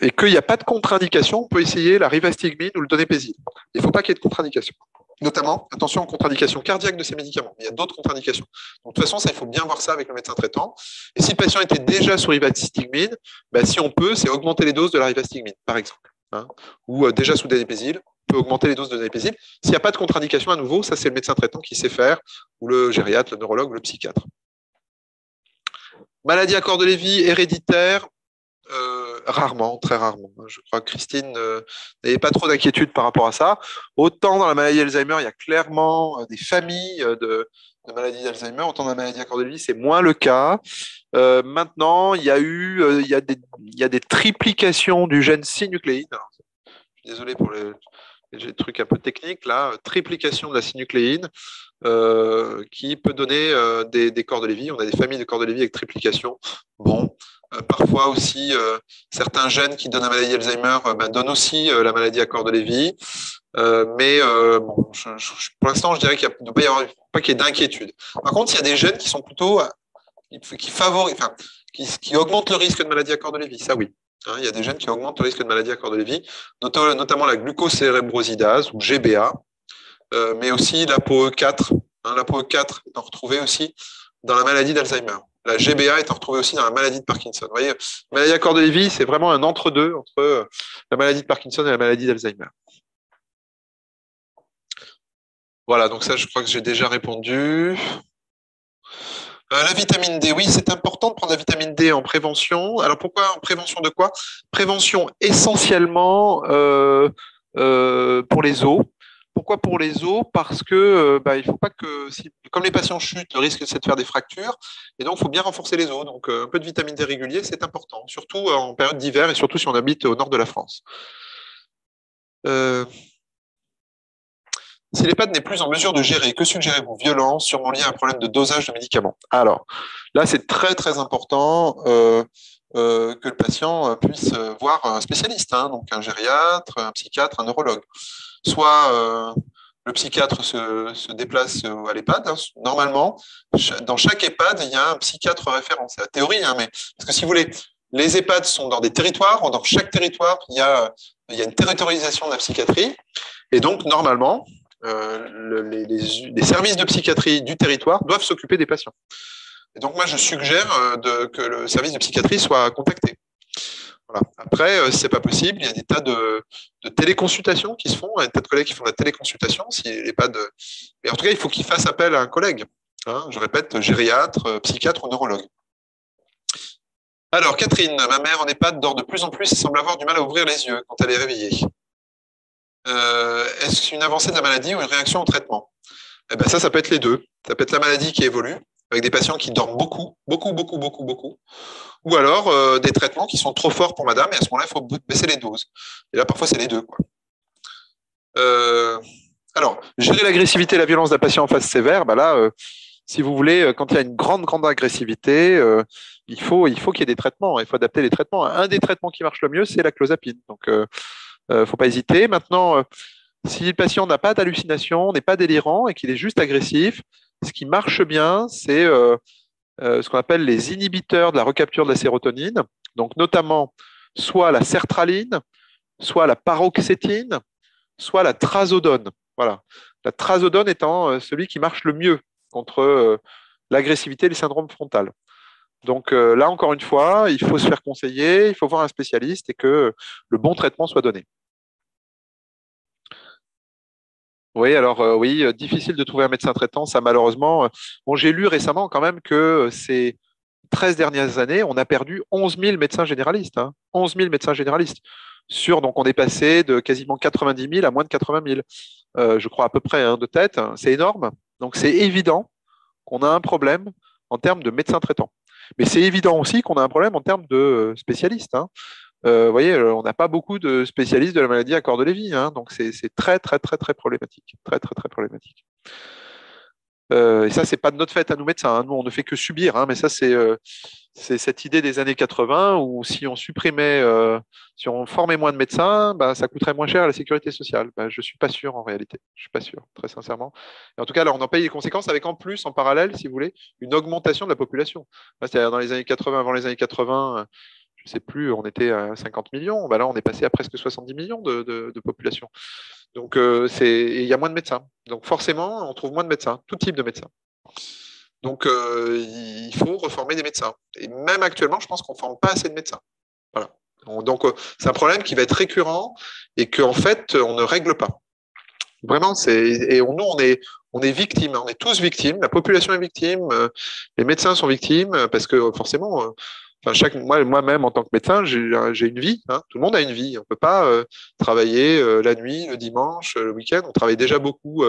et qu'il n'y a pas de contre-indication, on peut essayer la rivastigmine ou le donépézil. Il ne faut pas qu'il y ait de contre-indication. notamment, attention aux contre-indications cardiaques de ces médicaments. Il y a d'autres contre-indications. Donc, de toute façon, ça, il faut bien voir ça avec le médecin traitant. Et si le patient était déjà sous rivastigmine, si on peut, c'est augmenter les doses de la rivastigmine, par exemple. Ou déjà sous danépésil, on peut augmenter les doses de danépésil. S'il n'y a pas de contre-indication à nouveau, ça, c'est le médecin traitant qui sait faire, ou le gériatre, le neurologue, le psychiatre. Maladie à corps de Lévy, héréditaire, rarement, très rarement. Je crois que Christine n'avait pas trop d'inquiétude par rapport à ça. Autant dans la maladie d'Alzheimer, il y a clairement des familles de maladies d'Alzheimer, autant dans la maladie à corps de Lévy, c'est moins le cas. Maintenant, il y a des triplications du gène synucléine. Alors, je suis désolé pour les trucs un peu techniques, là, triplication de la synucléine qui peut donner des corps de Lévy. On a des familles de corps de Lévy avec triplication. Bon, parfois aussi, certains gènes qui donnent la maladie d'Alzheimer donnent aussi la maladie à corps de Lévy. Mais bon, pour l'instant, je dirais qu'il ne doit pas y avoir pas qu'il y ait d'inquiétude. Par contre, il y a des gènes qui sont plutôt qui favorisent, enfin, qui augmentent le risque de maladie à corps de Lévy. Ça, oui. Il y a des gènes qui augmentent le risque de maladie à corps de Lévy, notamment la glucocérébrosidase ou GBA, mais aussi l'ApoE4. L'ApoE4 est retrouvé aussi dans la maladie d'Alzheimer. La GBA est retrouvée aussi dans la maladie de Parkinson. Vous voyez, la maladie à corps de Lévy, c'est vraiment un entre-deux entre la maladie de Parkinson et la maladie d'Alzheimer. Voilà, donc ça, je crois que j'ai déjà répondu. La vitamine D, oui, c'est important de prendre la vitamine D en prévention. Alors pourquoi en prévention de quoi? Prévention essentiellement pour les os. Pourquoi pour les os? Parce que il faut pas que, comme les patients chutent, le risque c'est de faire des fractures, et donc il faut bien renforcer les os. Donc un peu de vitamine D régulier, c'est important, surtout en période d'hiver et surtout si on habite au nord de la France. Si l'EHPAD n'est plus en mesure de gérer, que suggérez-vous? Violence, sûrement lié à un problème de dosage de médicaments. Alors, là, c'est très, très important que le patient puisse voir un spécialiste, donc un gériatre, un psychiatre, un neurologue. Soit le psychiatre se déplace à l'EHPAD. Normalement, dans chaque EHPAD, il y a un psychiatre référent. C'est la théorie, mais parce que si vous voulez, les EHPAD sont dans des territoires. Dans chaque territoire, il y a une territorialisation de la psychiatrie. Et donc, normalement, les services de psychiatrie du territoire doivent s'occuper des patients. Et donc, moi, je suggère que le service de psychiatrie soit contacté. Voilà. Après, si ce n'est pas possible, il y a des tas de téléconsultations qui se font. Il y a des tas de collègues qui font de la téléconsultation. Mais en tout cas, il faut qu'ils fassent appel à un collègue. Je répète, gériatre, psychiatre ou neurologue. Alors, Catherine, ma mère en EHPAD dort de plus en plus et semble avoir du mal à ouvrir les yeux quand elle est réveillée. Est-ce une avancée de la maladie ou une réaction au traitement? Ça peut être les deux. Ça peut être la maladie qui évolue, avec des patients qui dorment beaucoup, ou alors des traitements qui sont trop forts pour madame, et à ce moment-là, il faut baisser les doses. Et là, parfois, c'est les deux, quoi. Alors, gérer l'agressivité et la violence d'un patient en phase sévère, si vous voulez, quand il y a une grande agressivité, il faut qu'il y ait des traitements, il faut adapter les traitements. Un des traitements qui marche le mieux, c'est la clozapine. Donc, faut pas hésiter. Maintenant, si le patient n'a pas d'hallucination, n'est pas délirant et qu'il est juste agressif, ce qui marche bien, c'est ce qu'on appelle les inhibiteurs de la recapture de la sérotonine. Donc, notamment, soit la sertraline, soit la paroxétine, soit la trazodone. Voilà. La trazodone étant celui qui marche le mieux contre l'agressivité et le syndrome frontal. Donc là, encore une fois, il faut se faire conseiller, il faut voir un spécialiste et que le bon traitement soit donné. Oui, alors oui, difficile de trouver un médecin traitant, ça malheureusement. Bon, j'ai lu récemment quand même que ces 13 dernières années, on a perdu 11 000 médecins généralistes. 11 000 médecins généralistes. Donc on est passé de quasiment 90 000 à moins de 80 000, je crois à peu près de tête. C'est énorme. Donc c'est évident qu'on a un problème en termes de médecins traitants. Mais c'est évident aussi qu'on a un problème en termes de spécialistes. Vous voyez, on n'a pas beaucoup de spécialistes de la maladie à corps de Lévy, donc c'est très problématique, très problématique. Et ça, c'est pas de notre fait à nous médecins. Nous, on ne fait que subir. Mais ça, c'est cette idée des années 80 où si on supprimait, si on formait moins de médecins, ça coûterait moins cher à la sécurité sociale. Je suis pas sûr en réalité. Je suis pas sûr, très sincèrement. Et en tout cas, là, on en paye les conséquences avec en plus, en parallèle, si vous voulez, une augmentation de la population. C'est-à-dire dans les années 80, avant les années 80. Je ne sais plus, on était à 50 millions. Là, on est passé à presque 70 millions de population. Donc, il y a moins de médecins. Donc, forcément, on trouve moins de médecins, tout type de médecins. Donc, il faut reformer des médecins. Et même actuellement, je pense qu'on ne forme pas assez de médecins. Voilà. Donc, c'est un problème qui va être récurrent et qu'en fait, on ne règle pas. Vraiment, nous, on est victimes, on est tous victimes, la population est victime, les médecins sont victimes, parce que forcément, moi-même, en tant que médecin, j'ai une vie, hein, tout le monde a une vie. On ne peut pas travailler la nuit, le dimanche, le week-end. On travaille déjà beaucoup,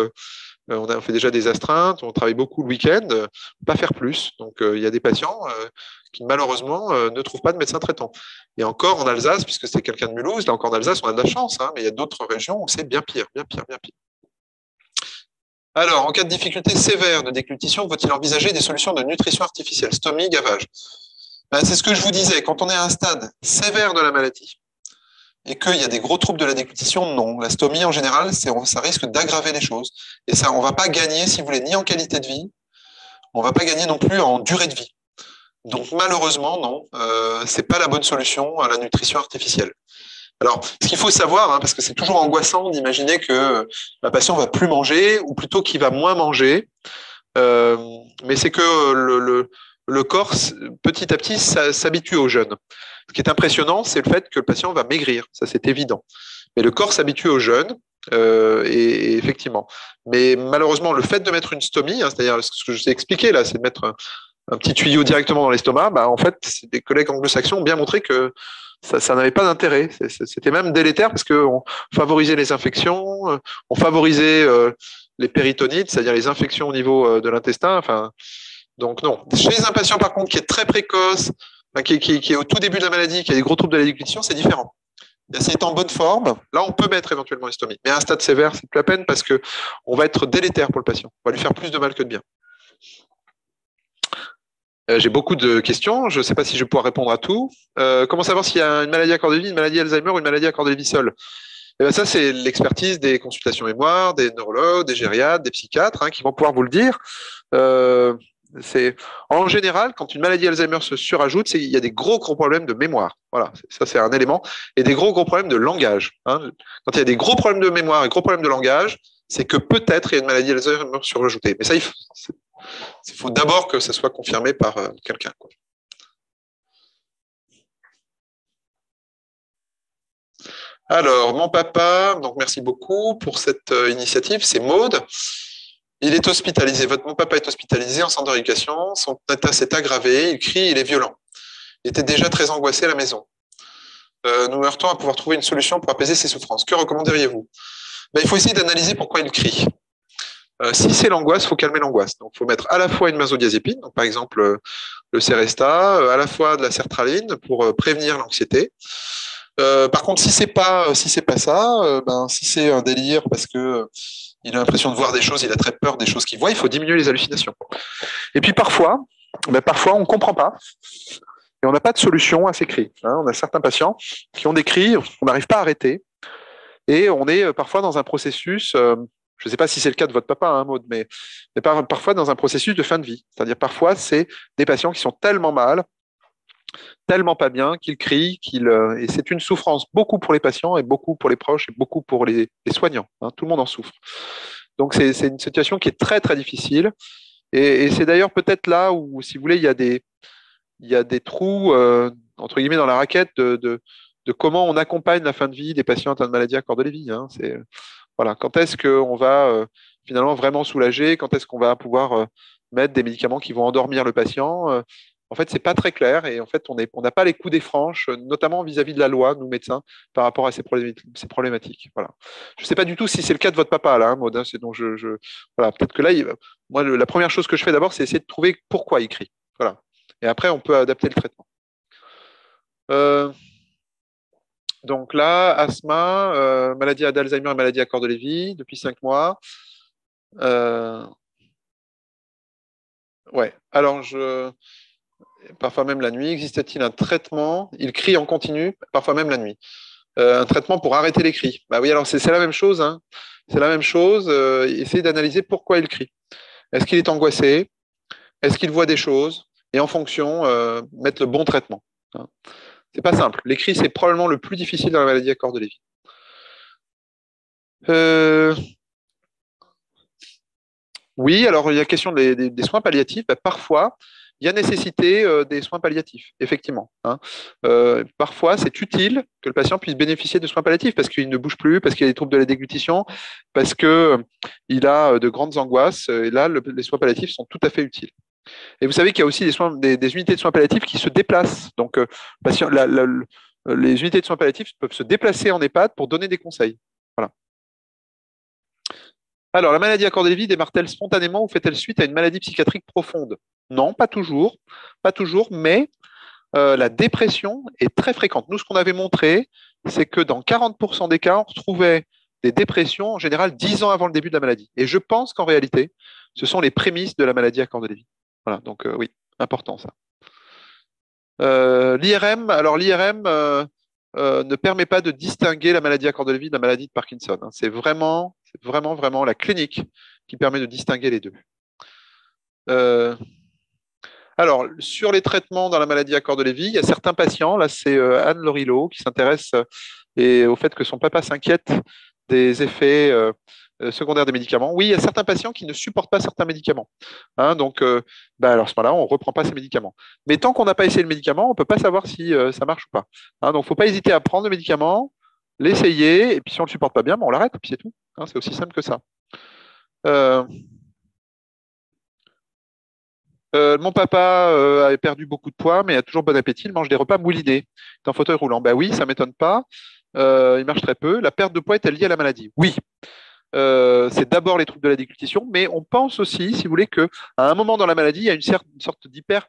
on fait déjà des astreintes, on travaille beaucoup le week-end, pas faire plus. Donc, il y a des patients qui, malheureusement, ne trouvent pas de médecin traitant. Et encore en Alsace, puisque c'est quelqu'un de Mulhouse, là encore en Alsace, on a de la chance, hein, mais il y a d'autres régions où c'est bien pire, bien pire, bien pire. Alors, en cas de difficulté sévère de déglutition, faut-il envisager des solutions de nutrition artificielle, stomie, gavage? Ben, c'est ce que je vous disais, quand on est à un stade sévère de la maladie et qu'il y a des gros troubles de la déglutition, non. La stomie, en général, ça risque d'aggraver les choses. Et ça, on ne va pas gagner, si vous voulez, ni en qualité de vie, on ne va pas gagner non plus en durée de vie. Donc, malheureusement, non, ce n'est pas la bonne solution à la nutrition artificielle. Alors, ce qu'il faut savoir, hein, parce que c'est toujours angoissant d'imaginer que la patient va plus manger, ou plutôt qu'il va moins manger, mais c'est que le corps, petit à petit, s'habitue au jeûne. Ce qui est impressionnant, c'est le fait que le patient va maigrir, ça c'est évident. Mais le corps s'habitue au jeûne, et effectivement. Mais malheureusement, le fait de mettre une stomie, hein, c'est-à-dire ce que je vous ai expliqué là, c'est de mettre un petit tuyau directement dans l'estomac, bah, en fait, des collègues anglo-saxons ont bien montré que ça n'avait pas d'intérêt. C'était même délétère parce qu'on favorisait les infections, on favorisait les péritonites, c'est-à-dire les infections au niveau de l'intestin. Enfin, donc non. Chez un patient, par contre, qui est très précoce, qui est au tout début de la maladie, qui a des gros troubles de la déglutition, c'est différent. S'il est en bonne forme, là, on peut mettre éventuellement une stomie. Mais à un stade sévère, c'est plus la peine parce qu'on va être délétère pour le patient. On va lui faire plus de mal que de bien. J'ai beaucoup de questions. Je ne sais pas si je vais pouvoir répondre à tout. Comment savoir s'il y a une maladie à corps de vie, une maladie Alzheimer ou une maladie à corps de vie seule? Et bien ça, c'est l'expertise des consultations mémoire, des neurologues, des gériatres, des psychiatres qui vont pouvoir vous le dire. En général, quand une maladie Alzheimer se surajoute, il y a des gros problèmes de mémoire. Voilà, ça c'est un élément. Et des gros problèmes de langage. Quand il y a des gros problèmes de mémoire et gros problèmes de langage, c'est que peut-être il y a une maladie Alzheimer surajoutée. Mais ça, il faut d'abord que ça soit confirmé par quelqu'un. Alors, mon papa, donc merci beaucoup pour cette initiative, c'est Maude. Il est hospitalisé. Mon papa est hospitalisé en centre de rééducation. Son état s'est aggravé. Il crie, il est violent. Il était déjà très angoissé à la maison. Nous heurtons à pouvoir trouver une solution pour apaiser ses souffrances. Que recommanderiez-vous? Il faut essayer d'analyser pourquoi il crie. Si c'est l'angoisse, il faut calmer l'angoisse. Donc, il faut mettre à la fois une benzodiazépine, donc par exemple le Seresta, à la fois de la sertraline pour prévenir l'anxiété. Par contre, si c'est pas ça, si c'est un délire parce que il a l'impression de voir des choses, il a très peur des choses qu'il voit, il faut diminuer les hallucinations. Et puis parfois on ne comprend pas et on n'a pas de solution à ces cris. On a certains patients qui ont des cris qu'on n'arrive pas à arrêter et on est parfois dans un processus, je ne sais pas si c'est le cas de votre papa, Maud, mais parfois dans un processus de fin de vie. C'est-à-dire parfois c'est des patients qui sont tellement mal, tellement pas bien qu'ils crient, et c'est une souffrance beaucoup pour les patients et beaucoup pour les proches et beaucoup pour les soignants. Tout le monde en souffre. Donc c'est une situation qui est très très difficile et c'est d'ailleurs peut-être là où, si vous voulez, il y a des trous entre guillemets dans la raquette de comment on accompagne la fin de vie des patients atteints de maladies à corps de Lévy. Voilà, quand est-ce qu'on va finalement vraiment soulager, quand est-ce qu'on va pouvoir mettre des médicaments qui vont endormir le patient. En fait, c'est pas très clair et en fait, on n'a pas les coups des franches, notamment vis-à-vis de la loi, nous médecins, par rapport à ces problématiques. Voilà. Je ne sais pas du tout si c'est le cas de votre papa là, Maud. C'est donc voilà, peut-être que là, moi, la première chose que je fais d'abord, c'est essayer de trouver pourquoi il crie. Voilà. Et après, on peut adapter le traitement. Donc là, asthme, maladie d'Alzheimer et maladie à corps de Lévy depuis 5 mois. Ouais. Alors parfois même la nuit. Existe-t-il un traitement? Il crie en continu, parfois même la nuit. Un traitement pour arrêter les cris. Bah oui, alors c'est la même chose. C'est la même chose. Essayez d'analyser pourquoi il crie. Est-ce qu'il est angoissé? Est-ce qu'il voit des choses? Et en fonction, mettre le bon traitement. C'est pas simple. Les cris, c'est probablement le plus difficile dans la maladie à corps de Lévy. Euh, Oui, alors il y a la question des soins palliatifs. Bah, parfois, il y a nécessité des soins palliatifs, effectivement, hein. Parfois, c'est utile que le patient puisse bénéficier de soins palliatifs parce qu'il ne bouge plus, parce qu'il a des troubles de la déglutition, parce qu'il a de grandes angoisses. Et là, les soins palliatifs sont tout à fait utiles. Et vous savez qu'il y a aussi des unités de soins palliatifs qui se déplacent. Donc, les unités de soins palliatifs peuvent se déplacer en EHPAD pour donner des conseils. Voilà. Alors, la maladie à Cordelévy démarre-t-elle spontanément ou fait-elle suite à une maladie psychiatrique profonde? Non, pas toujours, pas toujours, mais la dépression est très fréquente. Nous, ce qu'on avait montré, c'est que dans 40% des cas, on retrouvait des dépressions en général 10 ans avant le début de la maladie. Et je pense qu'en réalité, ce sont les prémices de la maladie à Cordelévy. Voilà, donc oui, important ça. L'IRM, alors l'IRM ne permet pas de distinguer la maladie à Cordelévy de la maladie de Parkinson, hein. C'est vraiment, vraiment la clinique qui permet de distinguer les deux. Alors, sur les traitements dans la maladie à Cordelévy, il y a certains patients, là c'est Anne Lorillo qui s'intéresse au fait que son papa s'inquiète des effets secondaires des médicaments. Oui, il y a certains patients qui ne supportent pas certains médicaments, hein, donc alors à ce moment-là, on ne reprend pas ces médicaments. Mais tant qu'on n'a pas essayé le médicament, on ne peut pas savoir si ça marche ou pas, hein. Donc, il ne faut pas hésiter à prendre le médicament, l'essayer, et puis si on ne le supporte pas bien, on l'arrête, et puis c'est tout, hein, c'est aussi simple que ça. Euh, mon papa avait perdu beaucoup de poids, mais a toujours bon appétit. Il mange des repas moulinés. Il est en fauteuil roulant. Ben oui, ça m'étonne pas. Il marche très peu. La perte de poids est-elle liée à la maladie? Oui. C'est d'abord les troubles de la déglutition, mais on pense aussi, si vous voulez, qu'à un moment dans la maladie, il y a une sorte d'hyper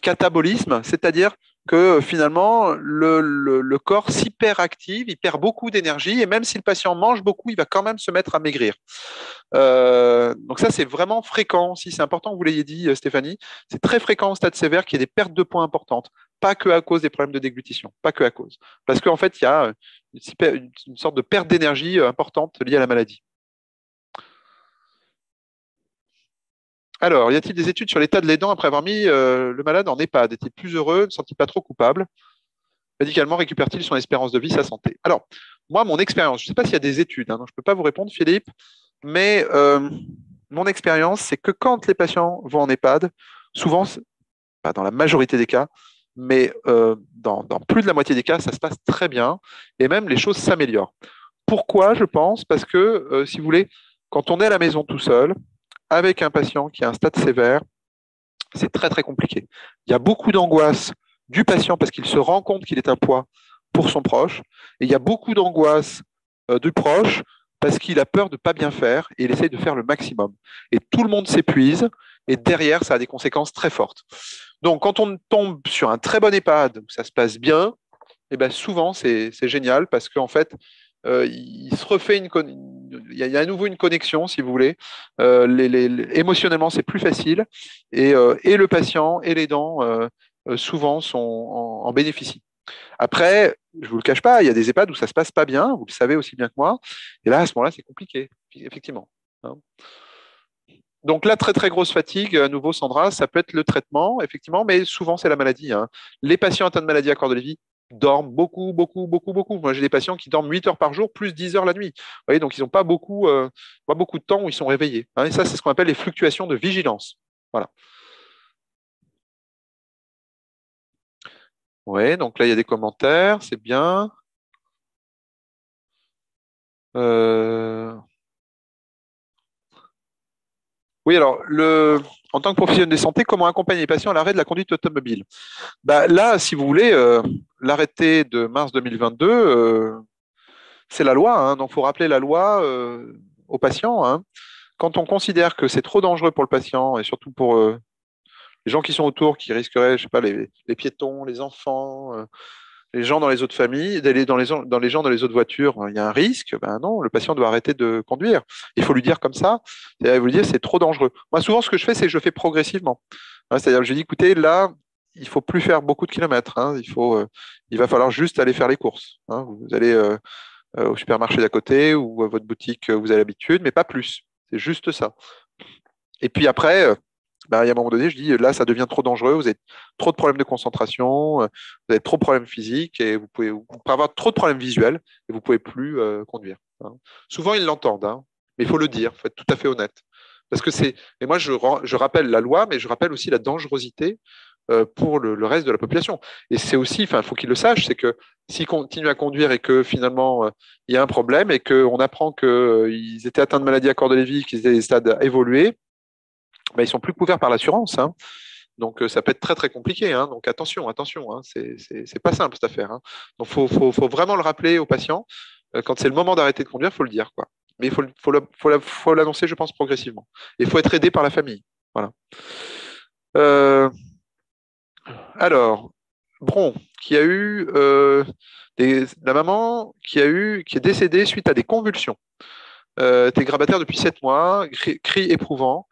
catabolisme, c'est-à-dire que finalement, le corps s'hyperactive, il perd beaucoup d'énergie, et même si le patient mange beaucoup, il va quand même se mettre à maigrir. Donc ça, c'est vraiment fréquent. Si c'est important que vous l'ayez dit, Stéphanie, c'est très fréquent au stade sévère qu'il y ait des pertes de poids importantes, pas que à cause des problèmes de déglutition, pas que à cause. Parce qu'en fait, il y a une sorte de perte d'énergie importante liée à la maladie. Alors, y a-t-il des études sur l'état de l'aidant après avoir mis le malade en EHPAD? Est-il plus heureux, ne sent-il pas trop coupable? Médicalement, récupère-t-il son espérance de vie, sa santé? Alors, moi, mon expérience, je ne sais pas s'il y a des études, hein, donc je ne peux pas vous répondre, Philippe, mais mon expérience, c'est que quand les patients vont en EHPAD, souvent, pas dans la majorité des cas, mais dans plus de la moitié des cas, ça se passe très bien et même les choses s'améliorent. Pourquoi, je pense? Parce que, si vous voulez, quand on est à la maison tout seul, avec un patient qui a un stade sévère, c'est très, très compliqué. Il y a beaucoup d'angoisse du patient parce qu'il se rend compte qu'il est un poids pour son proche. Et il y a beaucoup d'angoisse du proche parce qu'il a peur de ne pas bien faire et il essaye de faire le maximum. Et tout le monde s'épuise et derrière, ça a des conséquences très fortes. Donc, quand on tombe sur un très bon EHPAD où ça se passe bien, et ben souvent, c'est génial parce qu'en fait, il se refait il y a à nouveau une connexion, si vous voulez. Émotionnellement, c'est plus facile et le patient et l'aidant souvent en bénéficient. Après, je vous le cache pas, il y a des EHPAD où ça se passe pas bien, vous le savez aussi bien que moi. Et là, à ce moment-là, c'est compliqué, effectivement, hein. Donc la très très grosse fatigue, à nouveau Sandra, ça peut être le traitement, effectivement, mais souvent c'est la maladie, hein. Les patients atteints de maladie à Cordelévy dorment beaucoup, beaucoup, beaucoup, beaucoup. Moi j'ai des patients qui dorment 8 heures par jour, plus 10 heures la nuit. Vous voyez, donc ils n'ont pas beaucoup de temps où ils sont réveillés, hein. Et ça, c'est ce qu'on appelle les fluctuations de vigilance. Voilà. Oui, donc là il y a des commentaires, c'est bien. Euh, Oui, alors, en tant que professionnel de santé, comment accompagner les patients à l'arrêt de la conduite automobile? Bah, là, si vous voulez, l'arrêté de mars 2022, c'est la loi, hein. Donc, il faut rappeler la loi aux patients, hein. Quand on considère que c'est trop dangereux pour le patient et surtout pour les gens qui sont autour, qui risqueraient, je sais pas, les piétons, les enfants, les gens dans les autres familles, dans les gens dans les autres voitures, il y a un risque. Ben non, le patient doit arrêter de conduire. Il faut lui dire comme ça, et vous lui dire c'est trop dangereux. Moi, souvent, ce que je fais, c'est que je fais progressivement, hein. C'est-à-dire que je dis, écoutez, là, il faut plus faire beaucoup de kilomètres, hein. Il va falloir juste aller faire les courses, hein. Vous allez au supermarché d'à côté ou à votre boutique où vous avez l'habitude, mais pas plus. C'est juste ça. Et puis après, ben, il y a un moment donné, je dis, là, ça devient trop dangereux, vous avez trop de problèmes de concentration, vous avez trop de problèmes physiques et vous pouvez avoir trop de problèmes visuels et vous ne pouvez plus conduire. hein. Souvent, ils l'entendent, hein, mais il faut le dire, il faut être tout à fait honnête. Parce que et moi, je rappelle la loi, mais je rappelle aussi la dangerosité pour le reste de la population. Et c'est aussi, il faut qu'ils le sachent, c'est que s'ils continuent à conduire et que finalement il y a un problème et qu'on apprend qu'ils étaient atteints de maladie à corps de Lévy, qu'ils étaient à des stades évolués, ben, ils sont plus couverts par l'assurance, hein. Donc ça peut être très très compliqué, hein. Donc attention, attention, hein. C'est pas simple cette affaire, hein. Donc faut vraiment le rappeler aux patients. Quand c'est le moment d'arrêter de conduire, il faut le dire, quoi. Mais il faut l'annoncer, je pense, progressivement. Et il faut être aidé par la famille. Voilà. Alors, Bron, qui a eu la maman qui est décédée suite à des convulsions. Était grabataire depuis 7 mois, cris éprouvants.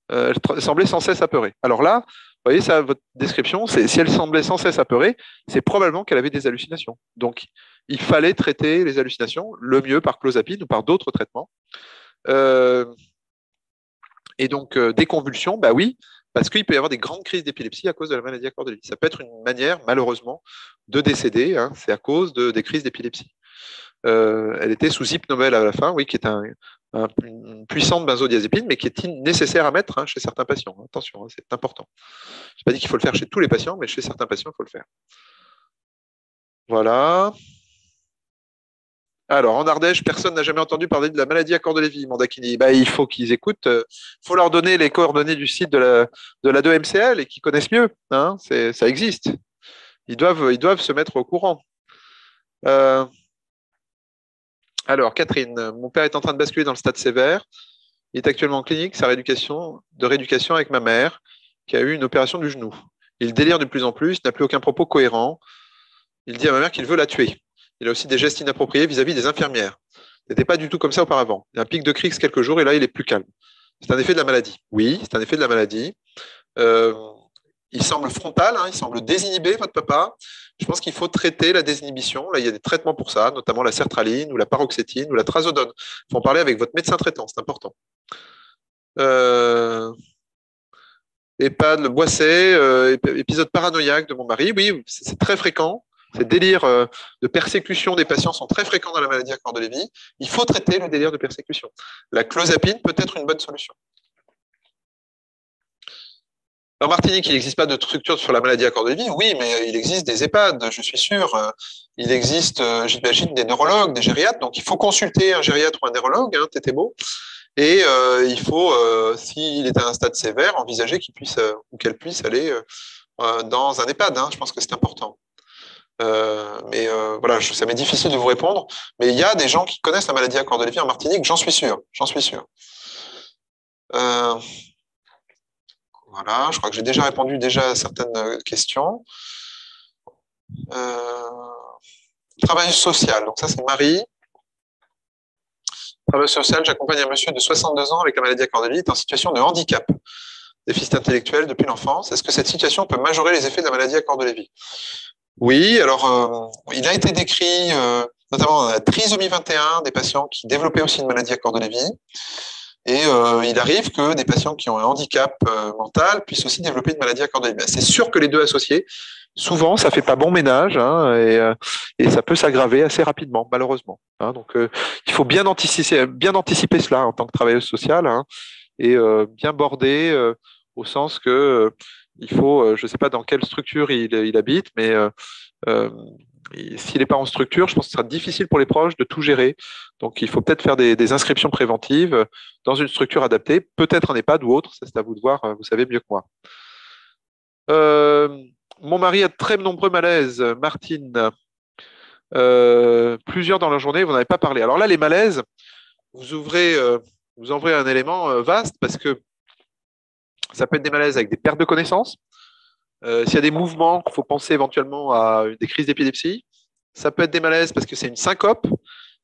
Elle semblait sans cesse apeurée. Alors là, vous voyez, ça, votre description, c'est si elle semblait sans cesse apeurée, c'est probablement qu'elle avait des hallucinations. Donc, il fallait traiter les hallucinations, le mieux par clozapine ou par d'autres traitements. Et donc, des convulsions, bah oui, parce qu'il peut y avoir des grandes crises d'épilepsie à cause de la maladie à corps de Lévy. Ça peut être une manière, malheureusement, de décéder, hein, c'est à cause des crises d'épilepsie. Elle était sous hypnomel à la fin, oui, qui est une puissante benzodiazépine, mais qui est nécessaire à mettre, hein, chez certains patients. Attention, hein, c'est important. Je n'ai pas dit qu'il faut le faire chez tous les patients, mais chez certains patients, il faut le faire. Voilà. Alors, en Ardèche, personne n'a jamais entendu parler de la maladie à corps de Lévy, Mandakini. Bah, il faut qu'ils écoutent. Il faut leur donner les coordonnées du site de la 2MCL et qu'ils connaissent mieux, hein, ça existe. Ils doivent se mettre au courant. Alors, Catherine, mon père est en train de basculer dans le stade sévère. Il est actuellement en clinique, sa rééducation avec ma mère, qui a eu une opération du genou. Il délire de plus en plus, n'a plus aucun propos cohérent. Il dit à ma mère qu'il veut la tuer. Il a aussi des gestes inappropriés vis-à-vis des infirmières. Il n'était pas du tout comme ça auparavant. Il a un pic de crise quelques jours et là, il est plus calme. C'est un effet de la maladie. Oui, c'est un effet de la maladie. Il semble frontal, hein, il semble désinhibé, votre papa. Je pense qu'il faut traiter la désinhibition. Là, il y a des traitements pour ça, notamment la sertraline ou la paroxétine ou la trazodone. Il faut en parler avec votre médecin traitant, c'est important. EHPAD, le Boisset, épisode paranoïaque de mon mari. Oui, c'est très fréquent. Ces délires de persécution des patients sont très fréquents dans la maladie à corps de Lévy. Il faut traiter le délire de persécution. La clozapine peut être une bonne solution. En Martinique, il n'existe pas de structure sur la maladie à corps de Lévy. Oui, mais il existe des EHPAD, je suis sûr. Il existe, j'imagine, des neurologues, des gériatres. Donc, il faut consulter un gériatre ou un neurologue, hein, Tétébo. Et il faut, s'il est à un stade sévère, envisager qu'il puisse ou qu'elle puisse aller dans un EHPAD. Hein. Je pense que c'est important. Mais voilà, ça m'est difficile de vous répondre. Mais il y a des gens qui connaissent la maladie à corps de Lévy en Martinique, j'en suis sûr. J'en suis sûr. Voilà, je crois que j'ai déjà répondu à certaines questions. Travail social, donc ça c'est Marie. Travail social, j'accompagne un monsieur de 62 ans avec la maladie à corps de Lévy, est en situation de handicap, déficit intellectuel depuis l'enfance. Est-ce que cette situation peut majorer les effets de la maladie à corps de Lévy? Oui, alors il a été décrit notamment dans la trisomie 21, des patients qui développaient aussi une maladie à corps de Lévy. Et il arrive que des patients qui ont un handicap mental puissent aussi développer une maladie à corps de Lévy. C'est sûr que les deux associés, souvent, ça ne fait pas bon ménage, hein, et ça peut s'aggraver assez rapidement, malheureusement. Hein, donc, il faut bien anticiper cela en tant que travailleuse sociale, hein, et bien border au sens que il faut, je ne sais pas dans quelle structure il habite, mais s'il n'est pas en structure, je pense que ce sera difficile pour les proches de tout gérer. Donc, il faut peut-être faire des inscriptions préventives dans une structure adaptée, peut-être en EHPAD ou autre, ça c'est à vous de voir, vous savez mieux que moi. Mon mari a de très nombreux malaises, Martine. Plusieurs dans la journée, vous n'en avez pas parlé. Alors là, les malaises, vous ouvrez un élément vaste parce que ça peut être des malaises avec des pertes de connaissance. S'il y a des mouvements, il faut penser éventuellement à des crises d'épilepsie. Ça peut être des malaises parce que c'est une syncope.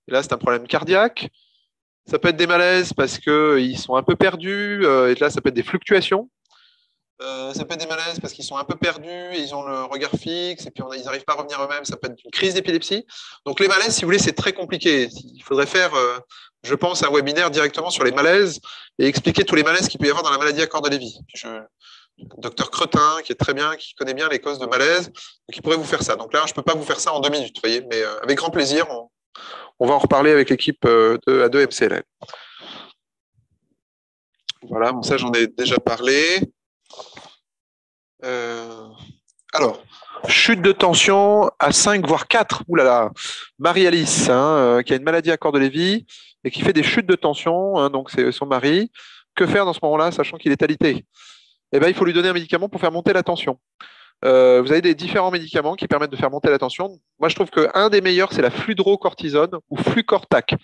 Et là, c'est un problème cardiaque. Ça peut être des malaises parce qu'ils sont un peu perdus. Et là, ça peut être des fluctuations. Ça peut être des malaises parce qu'ils sont un peu perdus, et ils ont le regard fixe, et puis ils n'arrivent pas à revenir eux-mêmes. Ça peut être une crise d'épilepsie. Donc les malaises, si vous voulez, c'est très compliqué. Il faudrait faire, je pense, un webinaire directement sur les malaises et expliquer tous les malaises qu'il peut y avoir dans la maladie à corps de Lévy. Docteur Cretin, qui est très bien, qui connaît bien les causes de malaise, donc il pourrait vous faire ça. Donc là, je ne peux pas vous faire ça en 2 minutes, vous voyez, mais avec grand plaisir, on va en reparler avec l'équipe de A2MCLL. Voilà, bon, ça j'en ai déjà parlé. Alors, chute de tension à 5 voire 4. Ouh là là, Marie-Alice, qui a une maladie à corps de Lévy et qui fait des chutes de tension, donc c'est son mari. Que faire dans ce moment-là, sachant qu'il est alité? Eh ben, il faut lui donner un médicament pour faire monter la tension. Vous avez des différents médicaments qui permettent de faire monter la tension. Moi, je trouve qu'un des meilleurs, c'est la fludrocortisone ou Flucortac.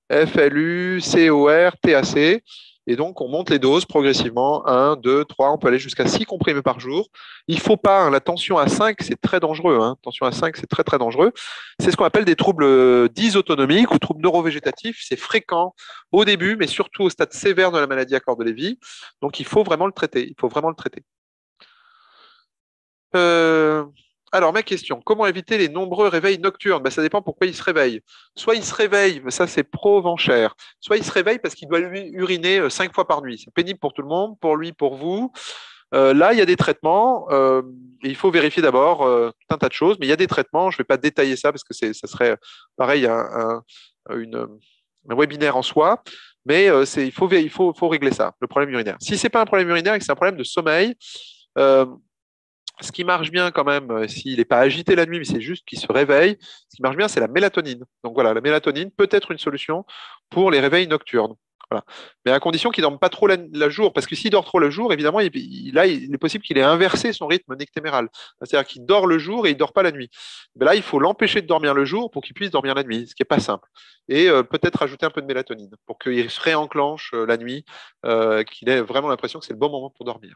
FLUCOR-TAC. Et donc, on monte les doses progressivement. 1, 2, 3, on peut aller jusqu'à 6 comprimés par jour. Il ne faut pas, la tension à 5, c'est très dangereux. Tension à 5, c'est très, très dangereux. C'est ce qu'on appelle des troubles dysautonomiques ou troubles neurovégétatifs. C'est fréquent au début, mais surtout au stade sévère de la maladie à corps de Lévy. Donc, il faut vraiment le traiter. Il faut vraiment le traiter. Alors, ma question, comment éviter les nombreux réveils nocturnes? Ça dépend pourquoi il se réveille. Soit il se réveille, ça c'est pro-venchère, soit il se réveille parce qu'il doit uriner 5 fois par nuit. C'est pénible pour tout le monde, pour lui, pour vous. Là, il y a des traitements. Et il faut vérifier d'abord tout un tas de choses, mais il y a des traitements. Je ne vais pas détailler ça parce que ça serait pareil un webinaire en soi. Mais il faut régler ça, le problème urinaire. Si ce n'est pas un problème urinaire et que c'est un problème de sommeil, ce qui marche bien quand même, s'il n'est pas agité la nuit, mais c'est juste qu'il se réveille, ce qui marche bien, c'est la mélatonine. Donc voilà, la mélatonine peut être une solution pour les réveils nocturnes. Voilà. Mais à condition qu'il ne dorme pas trop la jour, parce que s'il dort trop le jour, évidemment, il est possible qu'il ait inversé son rythme nectéméral. C'est-à-dire qu'il dort le jour et il ne dort pas la nuit. Mais là, il faut l'empêcher de dormir le jour pour qu'il puisse dormir la nuit, ce qui n'est pas simple. Et peut-être rajouter un peu de mélatonine pour qu'il se réenclenche la nuit, qu'il ait vraiment l'impression que c'est le bon moment pour dormir.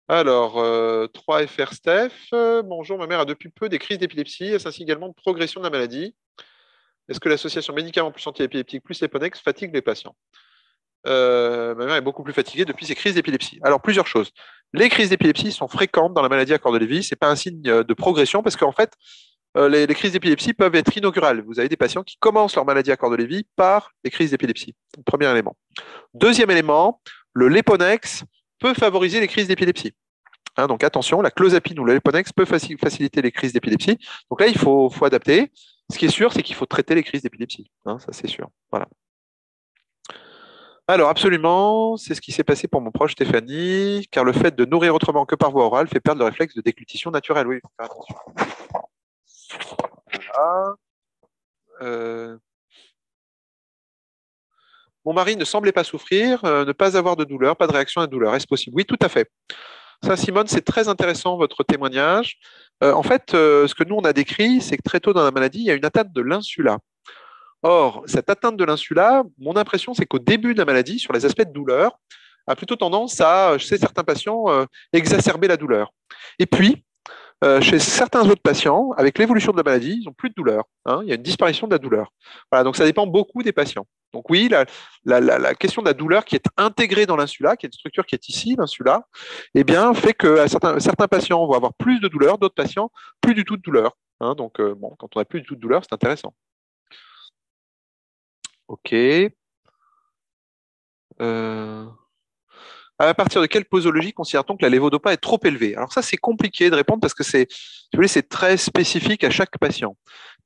Alors, 3FR Steph, bonjour, ma mère a depuis peu des crises d'épilepsie, elle s'insigne également de progression de la maladie. Est-ce que l'association médicaments plus antiépileptiques plus Leponex fatigue les patients? Ma mère est beaucoup plus fatiguée depuis ses crises d'épilepsie. Alors, plusieurs choses. Les crises d'épilepsie sont fréquentes dans la maladie à corps de Lévy, ce n'est pas un signe de progression parce qu'en fait, les crises d'épilepsie peuvent être inaugurales. Vous avez des patients qui commencent leur maladie à corps de Lévy par les crises d'épilepsie. Premier élément. Deuxième élément, le Leponex peut favoriser les crises d'épilepsie. Donc attention, la clozapine ou le Leponex peut faciliter les crises d'épilepsie. Donc là, il faut adapter. Ce qui est sûr, c'est qu'il faut traiter les crises d'épilepsie. Ça, c'est sûr. Voilà. Alors absolument, c'est ce qui s'est passé pour mon proche Stéphanie, car le fait de nourrir autrement que par voie orale fait perdre le réflexe de déglutition naturelle. Oui, il faut faire attention. Voilà. Mon mari ne semblait pas souffrir, ne pas avoir de douleur, pas de réaction à la douleur. Est-ce possible? Oui, tout à fait. Ça, Simone, c'est très intéressant, votre témoignage. En fait, ce que nous, on a décrit, c'est que très tôt dans la maladie, il y a une atteinte de l'insula. Or, cette atteinte de l'insula, mon impression, c'est qu'au début de la maladie, sur les aspects de douleur, a plutôt tendance à, chez certains patients, exacerber la douleur. Et puis, chez certains autres patients, avec l'évolution de la maladie, ils n'ont plus de douleur. Il y a une disparition de la douleur. Voilà, donc ça dépend beaucoup des patients. Donc oui, la question de la douleur qui est intégrée dans l'insula, qui est une structure qui est ici, l'insula, fait que certains patients vont avoir plus de douleur, d'autres patients, plus du tout de douleur. Donc quand on n'a plus du tout de douleur, c'est intéressant. OK. À partir de quelle posologie considère-t-on que la lévodopa est trop élevée? Alors ça, c'est compliqué de répondre parce que c'est très spécifique à chaque patient.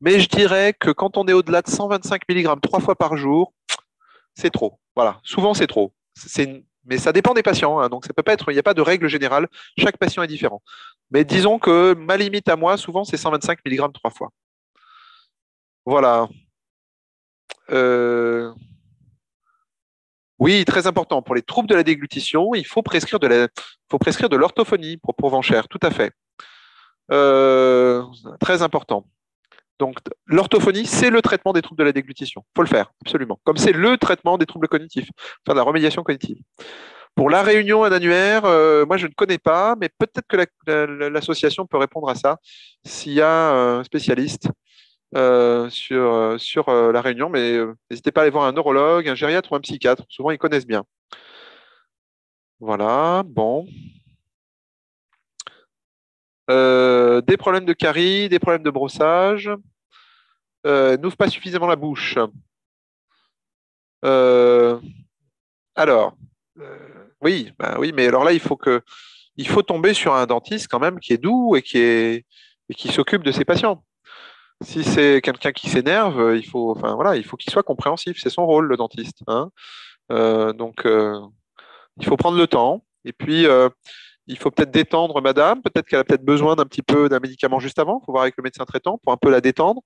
Mais je dirais que quand on est au-delà de 125 mg 3 fois par jour, c'est trop. Voilà, souvent c'est trop. Mais ça dépend des patients, donc ça peut pas être, il n'y a pas de règle générale. Chaque patient est différent. Mais disons que ma limite à moi, souvent, c'est 125 mg 3 fois. Voilà. Oui, très important. Pour les troubles de la déglutition, il faut prescrire de l'orthophonie pour venchère, tout à fait. Très important. Donc, l'orthophonie, c'est le traitement des troubles de la déglutition. Il faut le faire, absolument. Comme c'est le traitement des troubles cognitifs, enfin de la remédiation cognitive. Pour la réunion annuaire, moi je ne connais pas, mais peut-être que l'association peut répondre à ça s'il y a un spécialiste sur la réunion, mais n'hésitez pas à aller voir un neurologue, un gériatre ou un psychiatre. Souvent, ils connaissent bien. Voilà, bon. Des problèmes de carie, des problèmes de brossage. N'ouvre pas suffisamment la bouche. Alors, oui, mais alors là, il faut tomber sur un dentiste quand même qui est doux et qui s'occupe de ses patients. Si c'est quelqu'un qui s'énerve, enfin, voilà, il faut qu'il soit compréhensif. C'est son rôle, le dentiste. Hein. Donc, il faut prendre le temps. Et puis, il faut peut-être détendre madame. Peut-être qu'elle a peut-être besoin d'un petit peu d'un médicament juste avant. Il faut voir avec le médecin traitant pour un peu la détendre,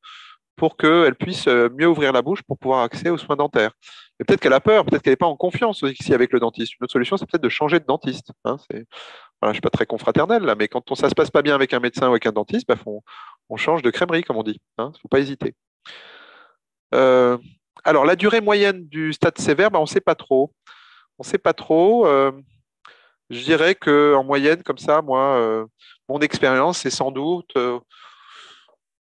pour qu'elle puisse mieux ouvrir la bouche pour pouvoir accéder aux soins dentaires. Et peut-être qu'elle a peur, peut-être qu'elle n'est pas en confiance aussi avec le dentiste. Une autre solution, c'est peut-être de changer de dentiste. Hein. Voilà, je ne suis pas très confraternel, là, mais quand ça ne se passe pas bien avec un médecin ou avec un dentiste, on change de crèmerie, comme on dit. Il ne faut pas hésiter. Alors, la durée moyenne du stade sévère, on ne sait pas trop. On ne sait pas trop. Je dirais qu'en moyenne, comme ça, moi, mon expérience, c'est sans doute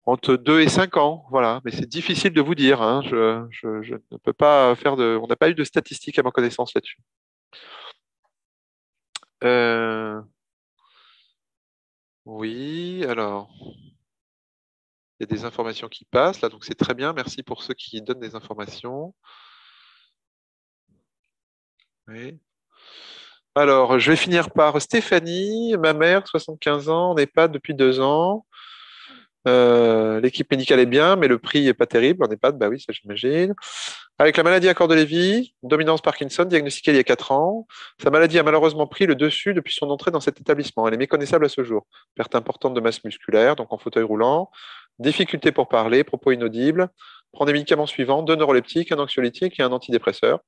entre 2 et 5 ans. Voilà. Mais c'est difficile de vous dire. Hein. Je ne peux pas faire de. On n'a pas eu de statistiques à ma connaissance là-dessus. Oui, alors. Il y a des informations qui passent là, donc c'est très bien. Merci pour ceux qui donnent des informations. Oui. Alors, je vais finir par Stéphanie, ma mère, 75 ans, en EHPAD depuis 2 ans. L'équipe médicale est bien, mais le prix n'est pas terrible en EHPAD, bah oui, ça j'imagine. Avec la maladie à corps de Lévy, dominance Parkinson, diagnostiquée il y a 4 ans. Sa maladie a malheureusement pris le dessus depuis son entrée dans cet établissement. Elle est méconnaissable à ce jour. Perte importante de masse musculaire, donc en fauteuil roulant. Difficulté pour parler, propos inaudibles. Prend des médicaments suivants, 2 neuroleptiques, un anxiolytique et un antidépresseur.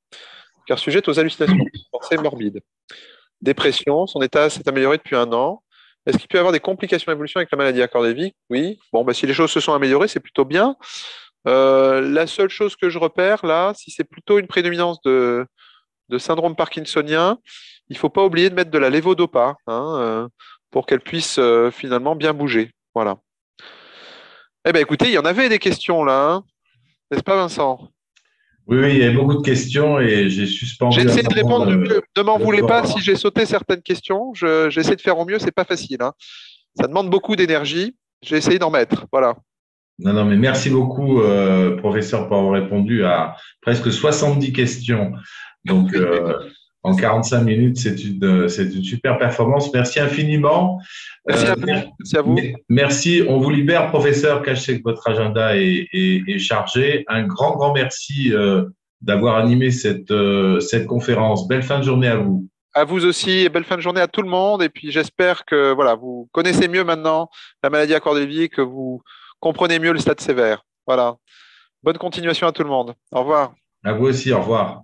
Car sujette aux hallucinations, pensées morbides. Dépression, son état s'est amélioré depuis 1 an. Est-ce qu'il peut y avoir des complications d'évolution avec la maladie à corps de Lévy? Oui. Bon, si les choses se sont améliorées, c'est plutôt bien. La seule chose que je repère là, si c'est plutôt une prédominance de syndrome parkinsonien, il ne faut pas oublier de mettre de la lévodopa pour qu'elle puisse finalement bien bouger. Voilà. Eh bien, écoutez, il y en avait des questions là, hein, n'est-ce pas, Vincent? Oui, il y a beaucoup de questions et j'ai suspendu. J'ai essayé de répondre du mieux. Ne m'en voulez pas si j'ai sauté certaines questions. J'essaie de faire au mieux, c'est pas facile. Hein. Ça demande beaucoup d'énergie. J'ai essayé d'en mettre. Voilà. Non, mais merci beaucoup, professeur, pour avoir répondu à presque 70 questions. Donc, en 45 minutes, c'est une super performance. Merci infiniment. Merci à vous. Merci à vous. Merci. On vous libère, professeur, car je sais que votre agenda est chargé. Un grand merci d'avoir animé cette conférence. Belle fin de journée à vous. À vous aussi, et belle fin de journée à tout le monde. Et puis, j'espère que voilà, vous connaissez mieux maintenant la maladie à corps de Lévy, que vous comprenez mieux le stade sévère. Voilà. Bonne continuation à tout le monde. Au revoir. À vous aussi. Au revoir.